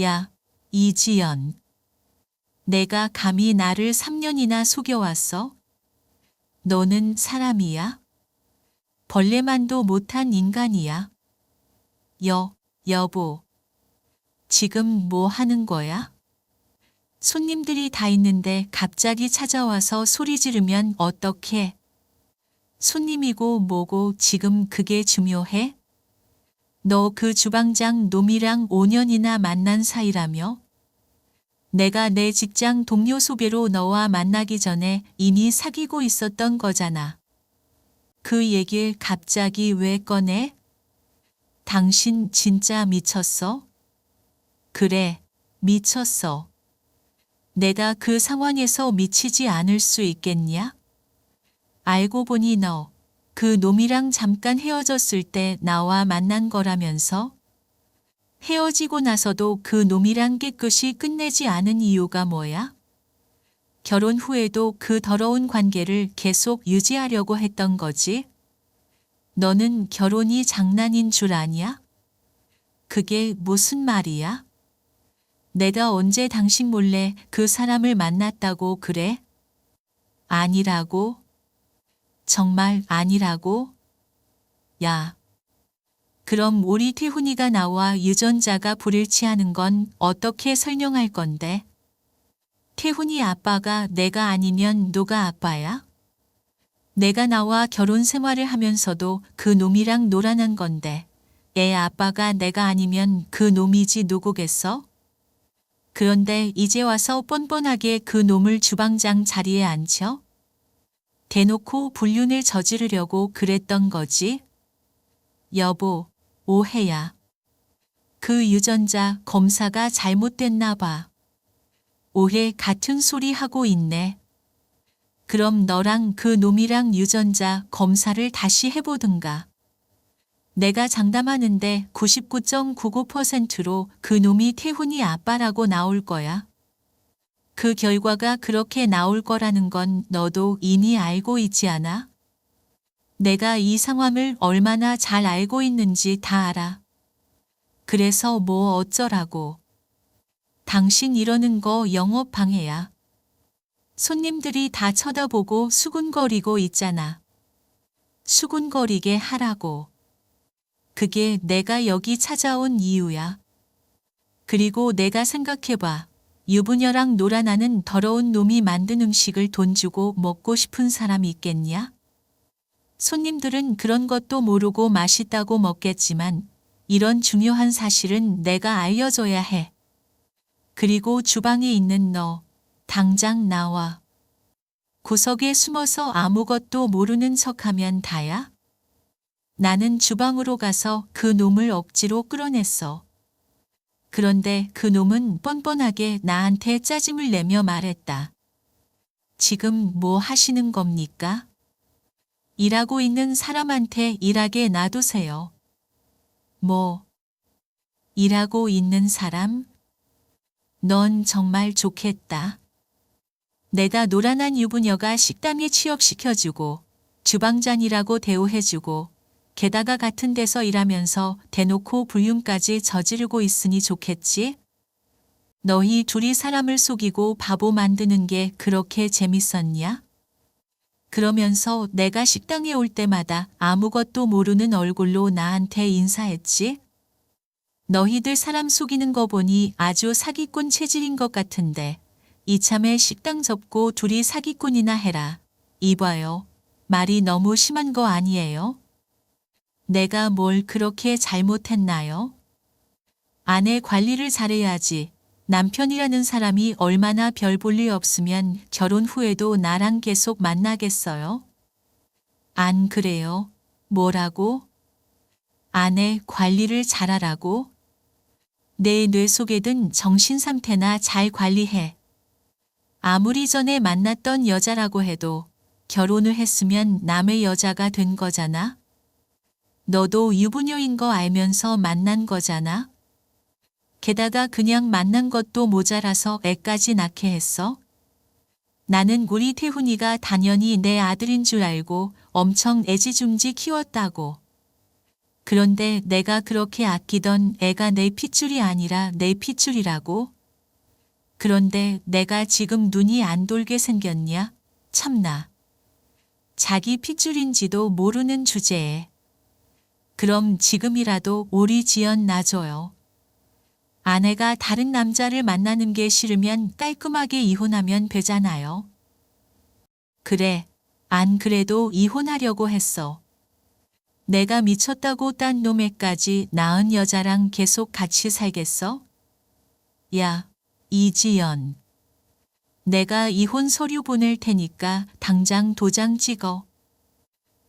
Speaker 1: 야, 이지연. 내가 감히 나를 3년이나 속여왔어? 너는 사람이야? 벌레만도 못한 인간이야. 여보. 지금 뭐 하는 거야? 손님들이 다 있는데 갑자기 찾아와서 소리 지르면 어떡해? 손님이고 뭐고 지금 그게 중요해? 너 그 주방장 놈이랑 5년이나 만난 사이라며? 내가 내 직장 동료 소개로 너와 만나기 전에 이미 사귀고 있었던 거잖아. 그 얘기를 갑자기 왜 꺼내? 당신 진짜 미쳤어? 그래, 미쳤어. 내가 그 상황에서 미치지 않을 수 있겠냐? 알고 보니 너, 그 놈이랑 잠깐 헤어졌을 때 나와 만난 거라면서? 헤어지고 나서도 그 놈이랑 깨끗이 끝내지 않은 이유가 뭐야? 결혼 후에도 그 더러운 관계를 계속 유지하려고 했던 거지? 너는 결혼이 장난인 줄 아냐? 그게 무슨 말이야? 내가 언제 당신 몰래 그 사람을 만났다고 그래? 아니라고? 정말 아니라고? 야. 그럼 우리 태훈이가 나와 유전자가 불일치하는 건 어떻게 설명할 건데? 태훈이 아빠가 내가 아니면 누가 아빠야? 내가 나와 결혼 생활을 하면서도 그 놈이랑 놀아난 건데 애 아빠가 내가 아니면 그 놈이지 누구겠어? 그런데 이제 와서 뻔뻔하게 그 놈을 주방장 자리에 앉혀? 대놓고 불륜을 저지르려고 그랬던 거지? 여보, 오해야. 그 유전자 검사가 잘못됐나 봐. 오해 같은 소리 하고 있네. 그럼 너랑 그 놈이랑 유전자 검사를 다시 해보든가. 내가 장담하는데 99.99%로 그 놈이 태훈이 아빠라고 나올 거야. 그 결과가 그렇게 나올 거라는 건 너도 이미 알고 있지 않아? 내가 이 상황을 얼마나 잘 알고 있는지 다 알아. 그래서 뭐 어쩌라고. 당신 이러는 거 영업 방해야. 손님들이 다 쳐다보고 수군거리고 있잖아. 수군거리게 하라고. 그게 내가 여기 찾아온 이유야. 그리고 내가 생각해봐. 유부녀랑 놀아나는 더러운 놈이 만든 음식을 돈 주고 먹고 싶은 사람이 있겠냐? 손님들은 그런 것도 모르고 맛있다고 먹겠지만 이런 중요한 사실은 내가 알려줘야 해. 그리고 주방에 있는 너, 당장 나와. 구석에 숨어서 아무것도 모르는 척하면 다야? 나는 주방으로 가서 그 놈을 억지로 끌어냈어. 그런데 그 놈은 뻔뻔하게 나한테 짜증을 내며 말했다. 지금 뭐 하시는 겁니까? 일하고 있는 사람한테 일하게 놔두세요. 뭐, 일하고 있는 사람? 넌 정말 좋겠다. 내가 노란한 유부녀가 식당에 취업시켜주고 주방장이라고 대우해주고 게다가 같은 데서 일하면서 대놓고 불륜까지 저지르고 있으니 좋겠지? 너희 둘이 사람을 속이고 바보 만드는 게 그렇게 재밌었냐? 그러면서 내가 식당에 올 때마다 아무것도 모르는 얼굴로 나한테 인사했지? 너희들 사람 속이는 거 보니 아주 사기꾼 체질인 것 같은데 이참에 식당 접고 둘이 사기꾼이나 해라. 이봐요. 말이 너무 심한 거 아니에요? 내가 뭘 그렇게 잘못했나요? 아내 관리를 잘해야지. 남편이라는 사람이 얼마나 별 볼 일 없으면 결혼 후에도 나랑 계속 만나겠어요? 안 그래요? 뭐라고? 아내 관리를 잘하라고? 내 뇌 속에 든 정신 상태나 잘 관리해. 아무리 전에 만났던 여자라고 해도 결혼을 했으면 남의 여자가 된 거잖아? 너도 유부녀인 거 알면서 만난 거잖아? 게다가 그냥 만난 것도 모자라서 애까지 낳게 했어? 나는 우리 태훈이가 당연히 내 아들인 줄 알고 엄청 애지중지 키웠다고. 그런데 내가 그렇게 아끼던 애가 내 핏줄이 아니라 내 핏줄이라고? 그런데 내가 지금 눈이 안 돌게 생겼냐? 참나. 자기 핏줄인지도 모르는 주제에. 그럼 지금이라도 오리지연 놔줘요. 아내가 다른 남자를 만나는 게 싫으면 깔끔하게 이혼하면 되잖아요. 그래, 안 그래도 이혼하려고 했어. 내가 미쳤다고 딴 놈애까지 낳은 여자랑 계속 같이 살겠어? 야, 이지연. 내가 이혼 서류 보낼 테니까 당장 도장 찍어.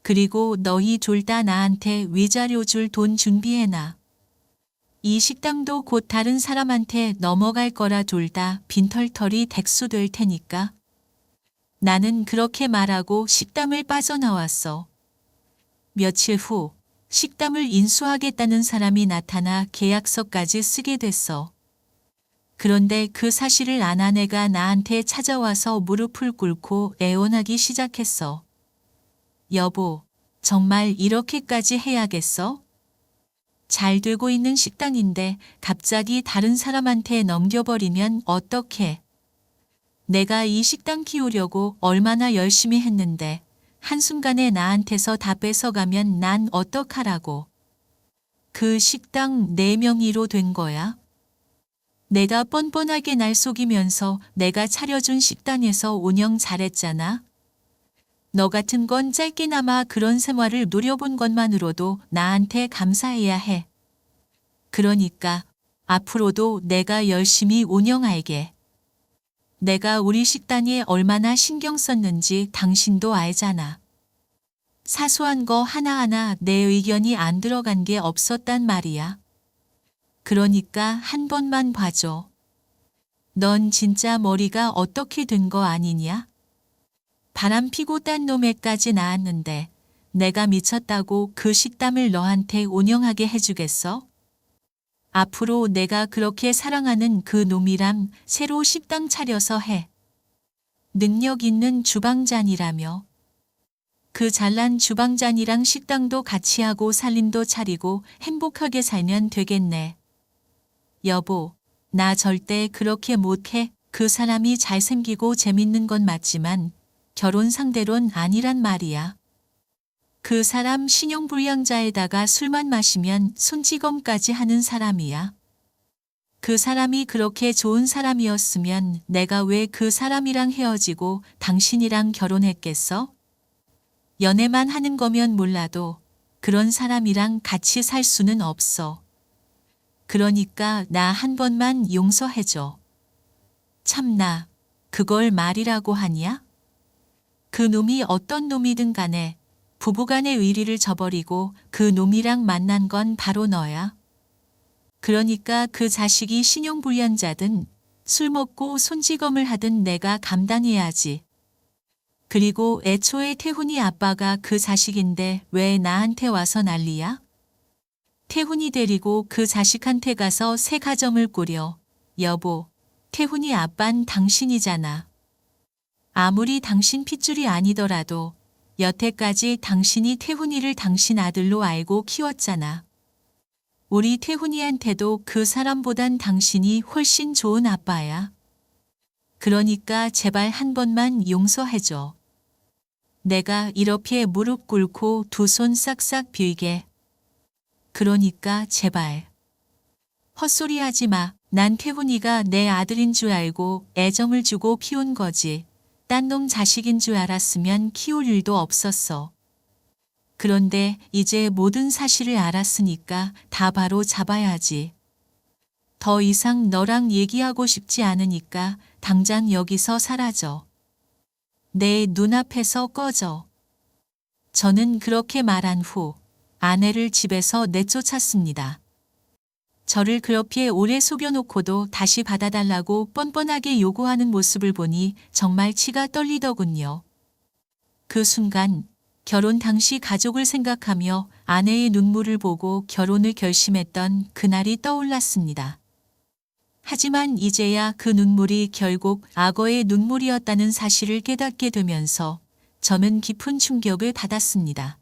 Speaker 1: 그리고 너희 둘 다 나한테 위자료 줄 돈 준비해놔. 이 식당도 곧 다른 사람한테 넘어갈 거라 둘 다 빈털털이 백수될 테니까. 나는 그렇게 말하고 식당을 빠져나왔어. 며칠 후 식당을 인수하겠다는 사람이 나타나 계약서까지 쓰게 됐어. 그런데 그 사실을 안 아내가 나한테 찾아와서 무릎을 꿇고 애원하기 시작했어. 여보, 정말 이렇게까지 해야겠어? 잘 되고 있는 식당인데 갑자기 다른 사람한테 넘겨버리면 어떡해? 내가 이 식당 키우려고 얼마나 열심히 했는데 한순간에 나한테서 다 뺏어가면 난 어떡하라고. 그 식당 내 명의로 된 거야? 내가 뻔뻔하게 날 속이면서 내가 차려준 식당에서 운영 잘했잖아. 너 같은 건 짧게나마 그런 생활을 누려본 것만으로도 나한테 감사해야 해. 그러니까 앞으로도 내가 열심히 운영할게. 내가 우리 식단에 얼마나 신경 썼는지 당신도 알잖아. 사소한 거 하나하나 내 의견이 안 들어간 게 없었단 말이야. 그러니까 한 번만 봐줘. 넌 진짜 머리가 어떻게 된 거 아니냐? 바람 피고 딴 놈애까지 낳았는데 내가 미쳤다고 그 식당을 너한테 운영하게 해주겠어? 앞으로 내가 그렇게 사랑하는 그 놈이랑 새로 식당 차려서 해. 능력 있는 주방장이라며. 그 잘난 주방장이랑 식당도 같이 하고 살림도 차리고 행복하게 살면 되겠네. 여보, 나 절대 그렇게 못해. 그 사람이 잘생기고 재밌는 건 맞지만 결혼 상대론 아니란 말이야. 그 사람 신용불량자에다가 술만 마시면 손찌검까지 하는 사람이야. 그 사람이 그렇게 좋은 사람이었으면 내가 왜 그 사람이랑 헤어지고 당신이랑 결혼했겠어? 연애만 하는 거면 몰라도 그런 사람이랑 같이 살 수는 없어. 그러니까 나 한 번만 용서해줘. 참나, 그걸 말이라고 하냐? 그 놈이 어떤 놈이든 간에 부부간의 의리를 저버리고 그 놈이랑 만난 건 바로 너야. 그러니까 그 자식이 신용불량자든 술 먹고 손찌검을 하든 내가 감당해야지. 그리고 애초에 태훈이 아빠가 그 자식인데 왜 나한테 와서 난리야? 태훈이 데리고 그 자식한테 가서 새 가정을 꾸려. 여보, 태훈이 아빤 당신이잖아. 아무리 당신 핏줄이 아니더라도 여태까지 당신이 태훈이를 당신 아들로 알고 키웠잖아. 우리 태훈이한테도 그 사람보단 당신이 훨씬 좋은 아빠야. 그러니까 제발 한 번만 용서해줘. 내가 이렇게 무릎 꿇고 두 손 싹싹 빌게. 그러니까 제발. 헛소리 하지 마. 난 태훈이가 내 아들인 줄 알고 애정을 주고 키운 거지. 딴 놈 자식인 줄 알았으면 키울 일도 없었어. 그런데 이제 모든 사실을 알았으니까 다 바로 잡아야지. 더 이상 너랑 얘기하고 싶지 않으니까 당장 여기서 사라져. 내 눈앞에서 꺼져. 저는 그렇게 말한 후 아내를 집에서 내쫓았습니다. 저를 그렇게 오래 속여놓고도 다시 받아달라고 뻔뻔하게 요구하는 모습을 보니 정말 치가 떨리더군요. 그 순간 결혼 당시 가족을 생각하며 아내의 눈물을 보고 결혼을 결심했던 그날이 떠올랐습니다. 하지만 이제야 그 눈물이 결국 악어의 눈물이었다는 사실을 깨닫게 되면서 저는 깊은 충격을 받았습니다.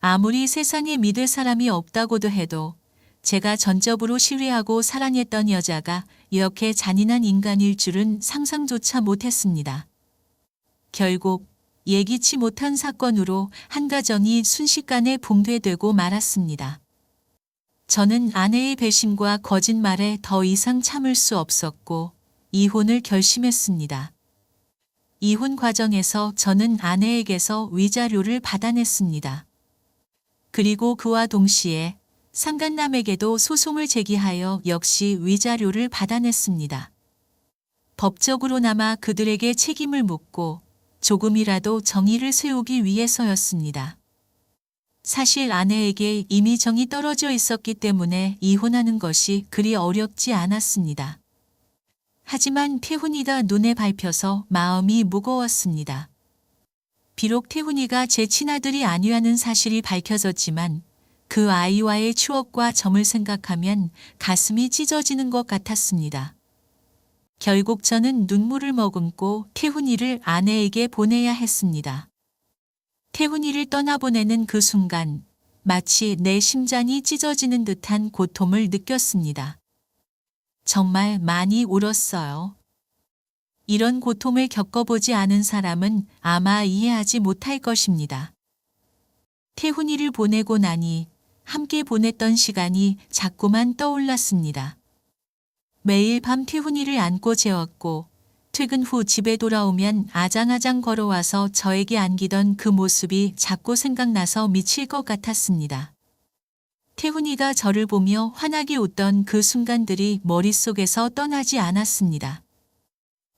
Speaker 1: 아무리 세상에 믿을 사람이 없다고도 해도 제가 전적으로 신뢰하고 사랑했던 여자가 이렇게 잔인한 인간일 줄은 상상조차 못했습니다. 결국 예기치 못한 사건으로 한 가정이 순식간에 붕괴되고 말았습니다. 저는 아내의 배신과 거짓말에 더 이상 참을 수 없었고 이혼을 결심했습니다. 이혼 과정에서 저는 아내에게서 위자료를 받아냈습니다. 그리고 그와 동시에 상간남에게도 소송을 제기하여 역시 위자료를 받아냈습니다. 법적으로나마 그들에게 책임을 묻고 조금이라도 정의를 세우기 위해서였습니다. 사실 아내에게 이미 정이 떨어져 있었기 때문에 이혼하는 것이 그리 어렵지 않았습니다. 하지만 태훈이가 눈에 밟혀서 마음이 무거웠습니다. 비록 태훈이가 제 친아들이 아니라는 사실이 밝혀졌지만 그 아이와의 추억과 점을 생각하면 가슴이 찢어지는 것 같았습니다. 결국 저는 눈물을 머금고 태훈이를 아내에게 보내야 했습니다. 태훈이를 떠나보내는 그 순간 마치 내 심장이 찢어지는 듯한 고통을 느꼈습니다. 정말 많이 울었어요. 이런 고통을 겪어보지 않은 사람은 아마 이해하지 못할 것입니다. 태훈이를 보내고 나니 함께 보냈던 시간이 자꾸만 떠올랐습니다. 매일 밤 태훈이를 안고 재웠고 퇴근 후 집에 돌아오면 아장아장 걸어와서 저에게 안기던 그 모습이 자꾸 생각나서 미칠 것 같았습니다. 태훈이가 저를 보며 환하게 웃던 그 순간들이 머릿속에서 떠나지 않았습니다.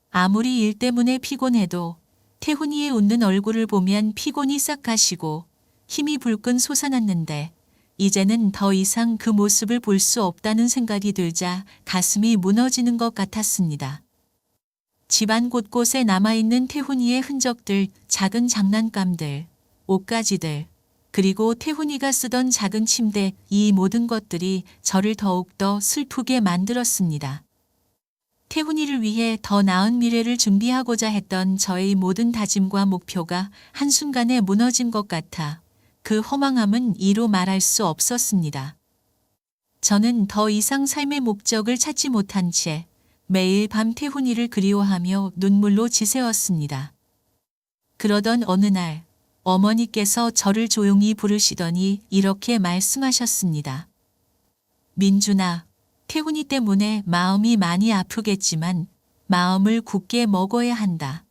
Speaker 1: 아무리 일 때문에 피곤해도 태훈이의 웃는 얼굴을 보면 피곤이 싹 가시고 힘이 불끈 솟아났는데 이제는 더 이상 그 모습을 볼 수 없다는 생각이 들자 가슴이 무너지는 것 같았습니다. 집안 곳곳에 남아있는 태훈이의 흔적들, 작은 장난감들, 옷가지들, 그리고 태훈이가 쓰던 작은 침대, 이 모든 것들이 저를 더욱더 슬프게 만들었습니다. 태훈이를 위해 더 나은 미래를 준비하고자 했던 저의 모든 다짐과 목표가 한순간에 무너진 것 같아 그 허망함은 이루 말할 수 없었습니다. 저는 더 이상 삶의 목적을 찾지 못한 채 매일 밤 태훈이를 그리워하며 눈물로 지새웠습니다. 그러던 어느 날 어머니께서 저를 조용히 부르시더니 이렇게 말씀하셨습니다. 민준아, 태훈이 때문에 마음이 많이 아프겠지만 마음을 굳게 먹어야 한다.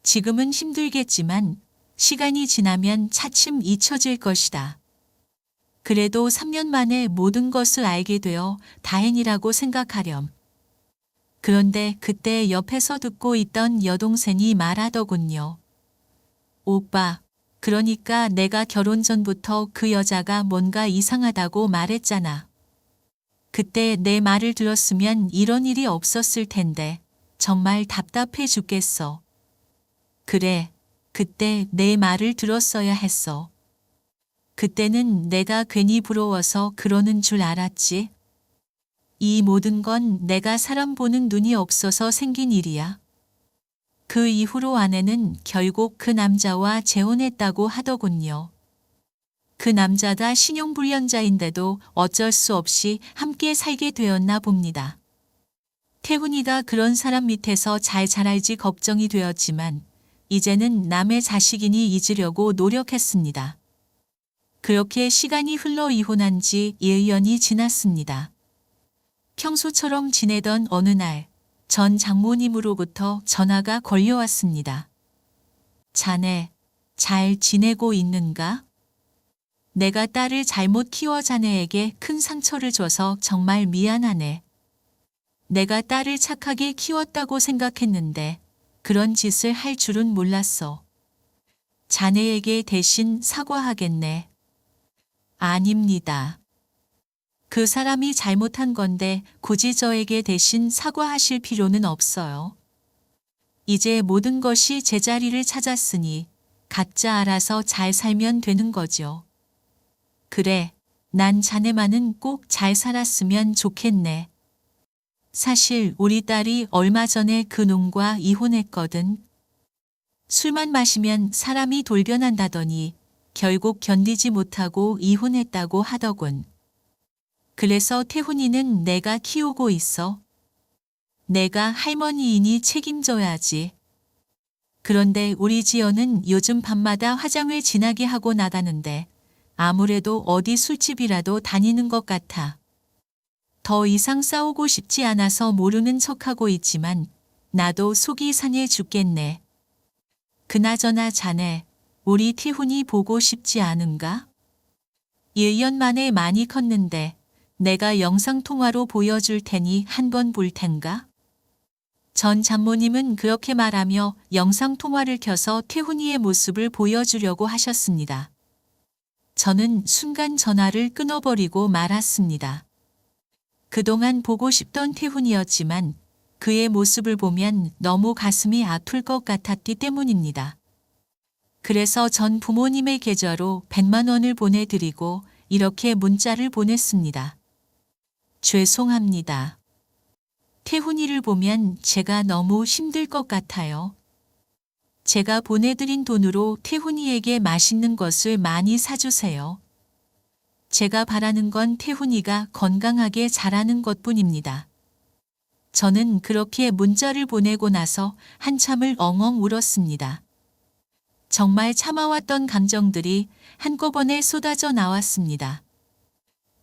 Speaker 1: 지금은 힘들겠지만 시간이 지나면 차츰 잊혀질 것이다. 그래도 3년 만에 모든 것을 알게 되어 다행이라고 생각하렴. 그런데 그때 옆에서 듣고 있던 여동생이 말하더군요. 오빠, 그러니까 내가 결혼 전부터 그 여자가 뭔가 이상하다고 말했잖아. 그때 내 말을 들었으면 이런 일이 없었을 텐데 정말 답답해 죽겠어. 그래, 그때 내 말을 들었어야 했어. 그때는 내가 괜히 부러워서 그러는 줄 알았지. 이 모든 건 내가 사람 보는 눈이 없어서 생긴 일이야. 그 이후로 아내는 결국 그 남자와 재혼했다고 하더군요. 그 남자가 신용불량자인데도 어쩔 수 없이 함께 살게 되었나 봅니다. 태훈이가 그런 사람 밑에서 잘 자랄지 걱정이 되었지만 이제는 남의 자식이니 잊으려고 노력했습니다. 그렇게 시간이 흘러 이혼한 지 1년이 지났습니다. 평소처럼 지내던 어느 날 전 장모님으로부터 전화가 걸려왔습니다. 자네, 잘 지내고 있는가? 내가 딸을 잘못 키워 자네에게 큰 상처를 줘서 정말 미안하네. 내가 딸을 착하게 키웠다고 생각했는데 그런 짓을 할 줄은 몰랐어. 자네에게 대신 사과하겠네. 아닙니다. 그 사람이 잘못한 건데 굳이 저에게 대신 사과하실 필요는 없어요. 이제 모든 것이 제자리를 찾았으니 각자 알아서 잘 살면 되는 거죠. 그래, 난 자네만은 꼭 잘 살았으면 좋겠네. 사실 우리 딸이 얼마 전에 그 놈과 이혼했거든. 술만 마시면 사람이 돌변한다더니 결국 견디지 못하고 이혼했다고 하더군. 그래서 태훈이는 내가 키우고 있어. 내가 할머니이니 책임져야지. 그런데 우리 지연은 요즘 밤마다 화장을 진하게 하고 나가는데 아무래도 어디 술집이라도 다니는 것 같아. 더 이상 싸우고 싶지 않아서 모르는 척하고 있지만 나도 속이 상해 죽겠네. 그나저나 자네, 우리 태훈이 보고 싶지 않은가? 1년 만에 많이 컸는데 내가 영상통화로 보여줄 테니 한번 볼 텐가? 전 장모님은 그렇게 말하며 영상통화를 켜서 태훈이의 모습을 보여주려고 하셨습니다. 저는 순간 전화를 끊어버리고 말았습니다. 그동안 보고 싶던 태훈이었지만 그의 모습을 보면 너무 가슴이 아플 것 같았기 때문입니다. 그래서 전 부모님의 계좌로 100만 원을 보내드리고 이렇게 문자를 보냈습니다. 죄송합니다. 태훈이를 보면 제가 너무 힘들 것 같아요. 제가 보내드린 돈으로 태훈이에게 맛있는 것을 많이 사주세요. 제가 바라는 건 태훈이가 건강하게 자라는 것뿐입니다. 저는 그렇게 문자를 보내고 나서 한참을 엉엉 울었습니다. 정말 참아왔던 감정들이 한꺼번에 쏟아져 나왔습니다.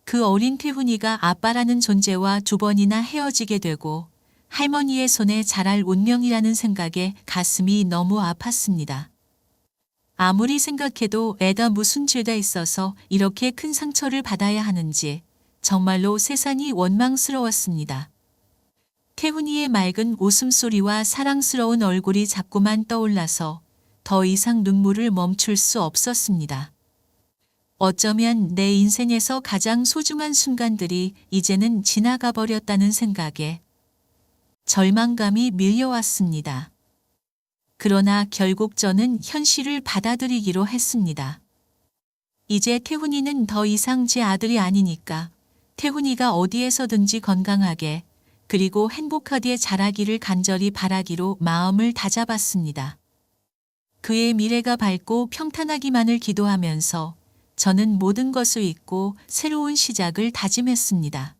Speaker 1: 그 어린 태훈이가 아빠라는 존재와 2번이나 헤어지게 되고 할머니의 손에 자랄 운명이라는 생각에 가슴이 너무 아팠습니다. 아무리 생각해도 애가 무슨 죄가 있어서 이렇게 큰 상처를 받아야 하는지 정말로 세상이 원망스러웠습니다. 태훈이의 맑은 웃음소리와 사랑스러운 얼굴이 자꾸만 떠올라서 더 이상 눈물을 멈출 수 없었습니다. 어쩌면 내 인생에서 가장 소중한 순간들이 이제는 지나가 버렸다는 생각에 절망감이 밀려왔습니다. 그러나 결국 저는 현실을 받아들이기로 했습니다. 이제 태훈이는 더 이상 제 아들이 아니니까 태훈이가 어디에서든지 건강하게 그리고 행복하게 자라기를 간절히 바라기로 마음을 다잡았습니다. 그의 미래가 밝고 평탄하기만을 기도하면서 저는 모든 것을 잊고 새로운 시작을 다짐했습니다.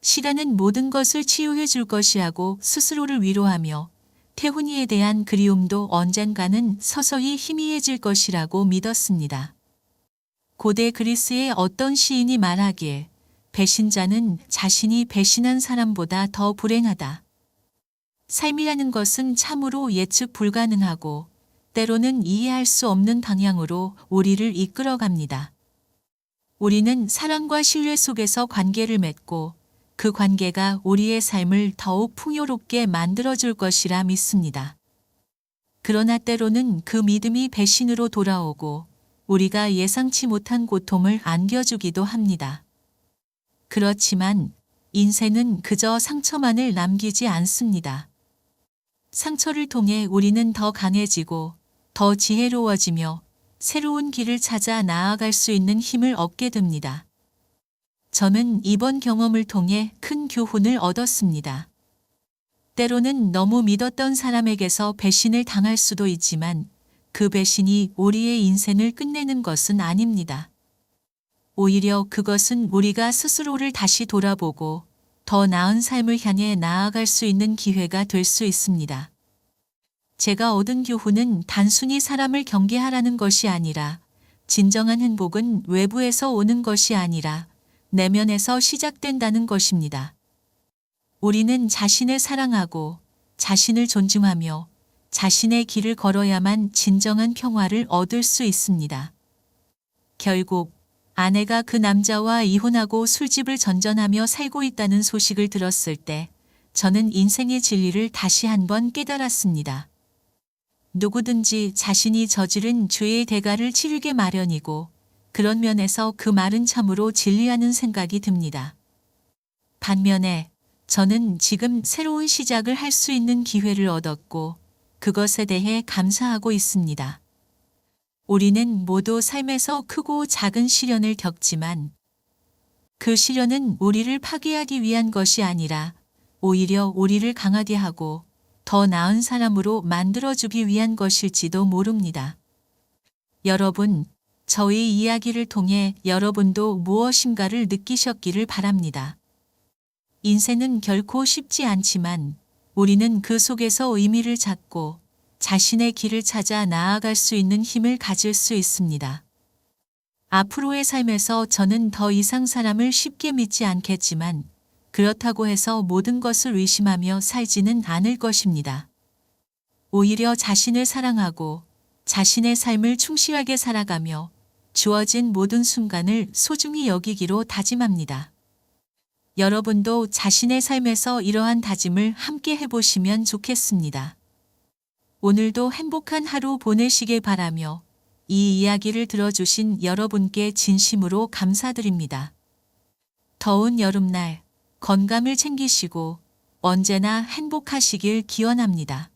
Speaker 1: 시간은 모든 것을 치유해 줄 것이라고 스스로를 위로하며 태훈이에 대한 그리움도 언젠가는 서서히 희미해질 것이라고 믿었습니다. 고대 그리스의 어떤 시인이 말하길 배신자는 자신이 배신한 사람보다 더 불행하다. 삶이라는 것은 참으로 예측 불가능하고 때로는 이해할 수 없는 방향으로 우리를 이끌어갑니다. 우리는 사랑과 신뢰 속에서 관계를 맺고 그 관계가 우리의 삶을 더욱 풍요롭게 만들어줄 것이라 믿습니다. 그러나 때로는 그 믿음이 배신으로 돌아오고 우리가 예상치 못한 고통을 안겨주기도 합니다. 그렇지만 인생은 그저 상처만을 남기지 않습니다. 상처를 통해 우리는 더 강해지고 더 지혜로워지며 새로운 길을 찾아 나아갈 수 있는 힘을 얻게 됩니다. 저는 이번 경험을 통해 큰 교훈을 얻었습니다. 때로는 너무 믿었던 사람에게서 배신을 당할 수도 있지만 그 배신이 우리의 인생을 끝내는 것은 아닙니다. 오히려 그것은 우리가 스스로를 다시 돌아보고 더 나은 삶을 향해 나아갈 수 있는 기회가 될 수 있습니다. 제가 얻은 교훈은 단순히 사람을 경계하라는 것이 아니라 진정한 행복은 외부에서 오는 것이 아니라 내면에서 시작된다는 것입니다. 우리는 자신을 사랑하고 자신을 존중하며 자신의 길을 걸어야만 진정한 평화를 얻을 수 있습니다. 결국 아내가 그 남자와 이혼하고 술집을 전전하며 살고 있다는 소식을 들었을 때 저는 인생의 진리를 다시 한번 깨달았습니다. 누구든지 자신이 저지른 죄의 대가를 치르게 마련이고 그런 면에서 그 말은 참으로 진리하는 생각이 듭니다. 반면에 저는 지금 새로운 시작을 할 수 있는 기회를 얻었고 그것에 대해 감사하고 있습니다. 우리는 모두 삶에서 크고 작은 시련을 겪지만 그 시련은 우리를 파괴하기 위한 것이 아니라 오히려 우리를 강하게 하고 더 나은 사람으로 만들어주기 위한 것일지도 모릅니다. 여러분, 저희 이야기를 통해 여러분도 무엇인가를 느끼셨기를 바랍니다. 인생은 결코 쉽지 않지만 우리는 그 속에서 의미를 찾고 자신의 길을 찾아 나아갈 수 있는 힘을 가질 수 있습니다. 앞으로의 삶에서 저는 더 이상 사람을 쉽게 믿지 않겠지만 그렇다고 해서 모든 것을 의심하며 살지는 않을 것입니다. 오히려 자신을 사랑하고 자신의 삶을 충실하게 살아가며 주어진 모든 순간을 소중히 여기기로 다짐합니다. 여러분도 자신의 삶에서 이러한 다짐을 함께 해보시면 좋겠습니다. 오늘도 행복한 하루 보내시길 바라며 이 이야기를 들어주신 여러분께 진심으로 감사드립니다. 더운 여름날 건강을 챙기시고 언제나 행복하시길 기원합니다.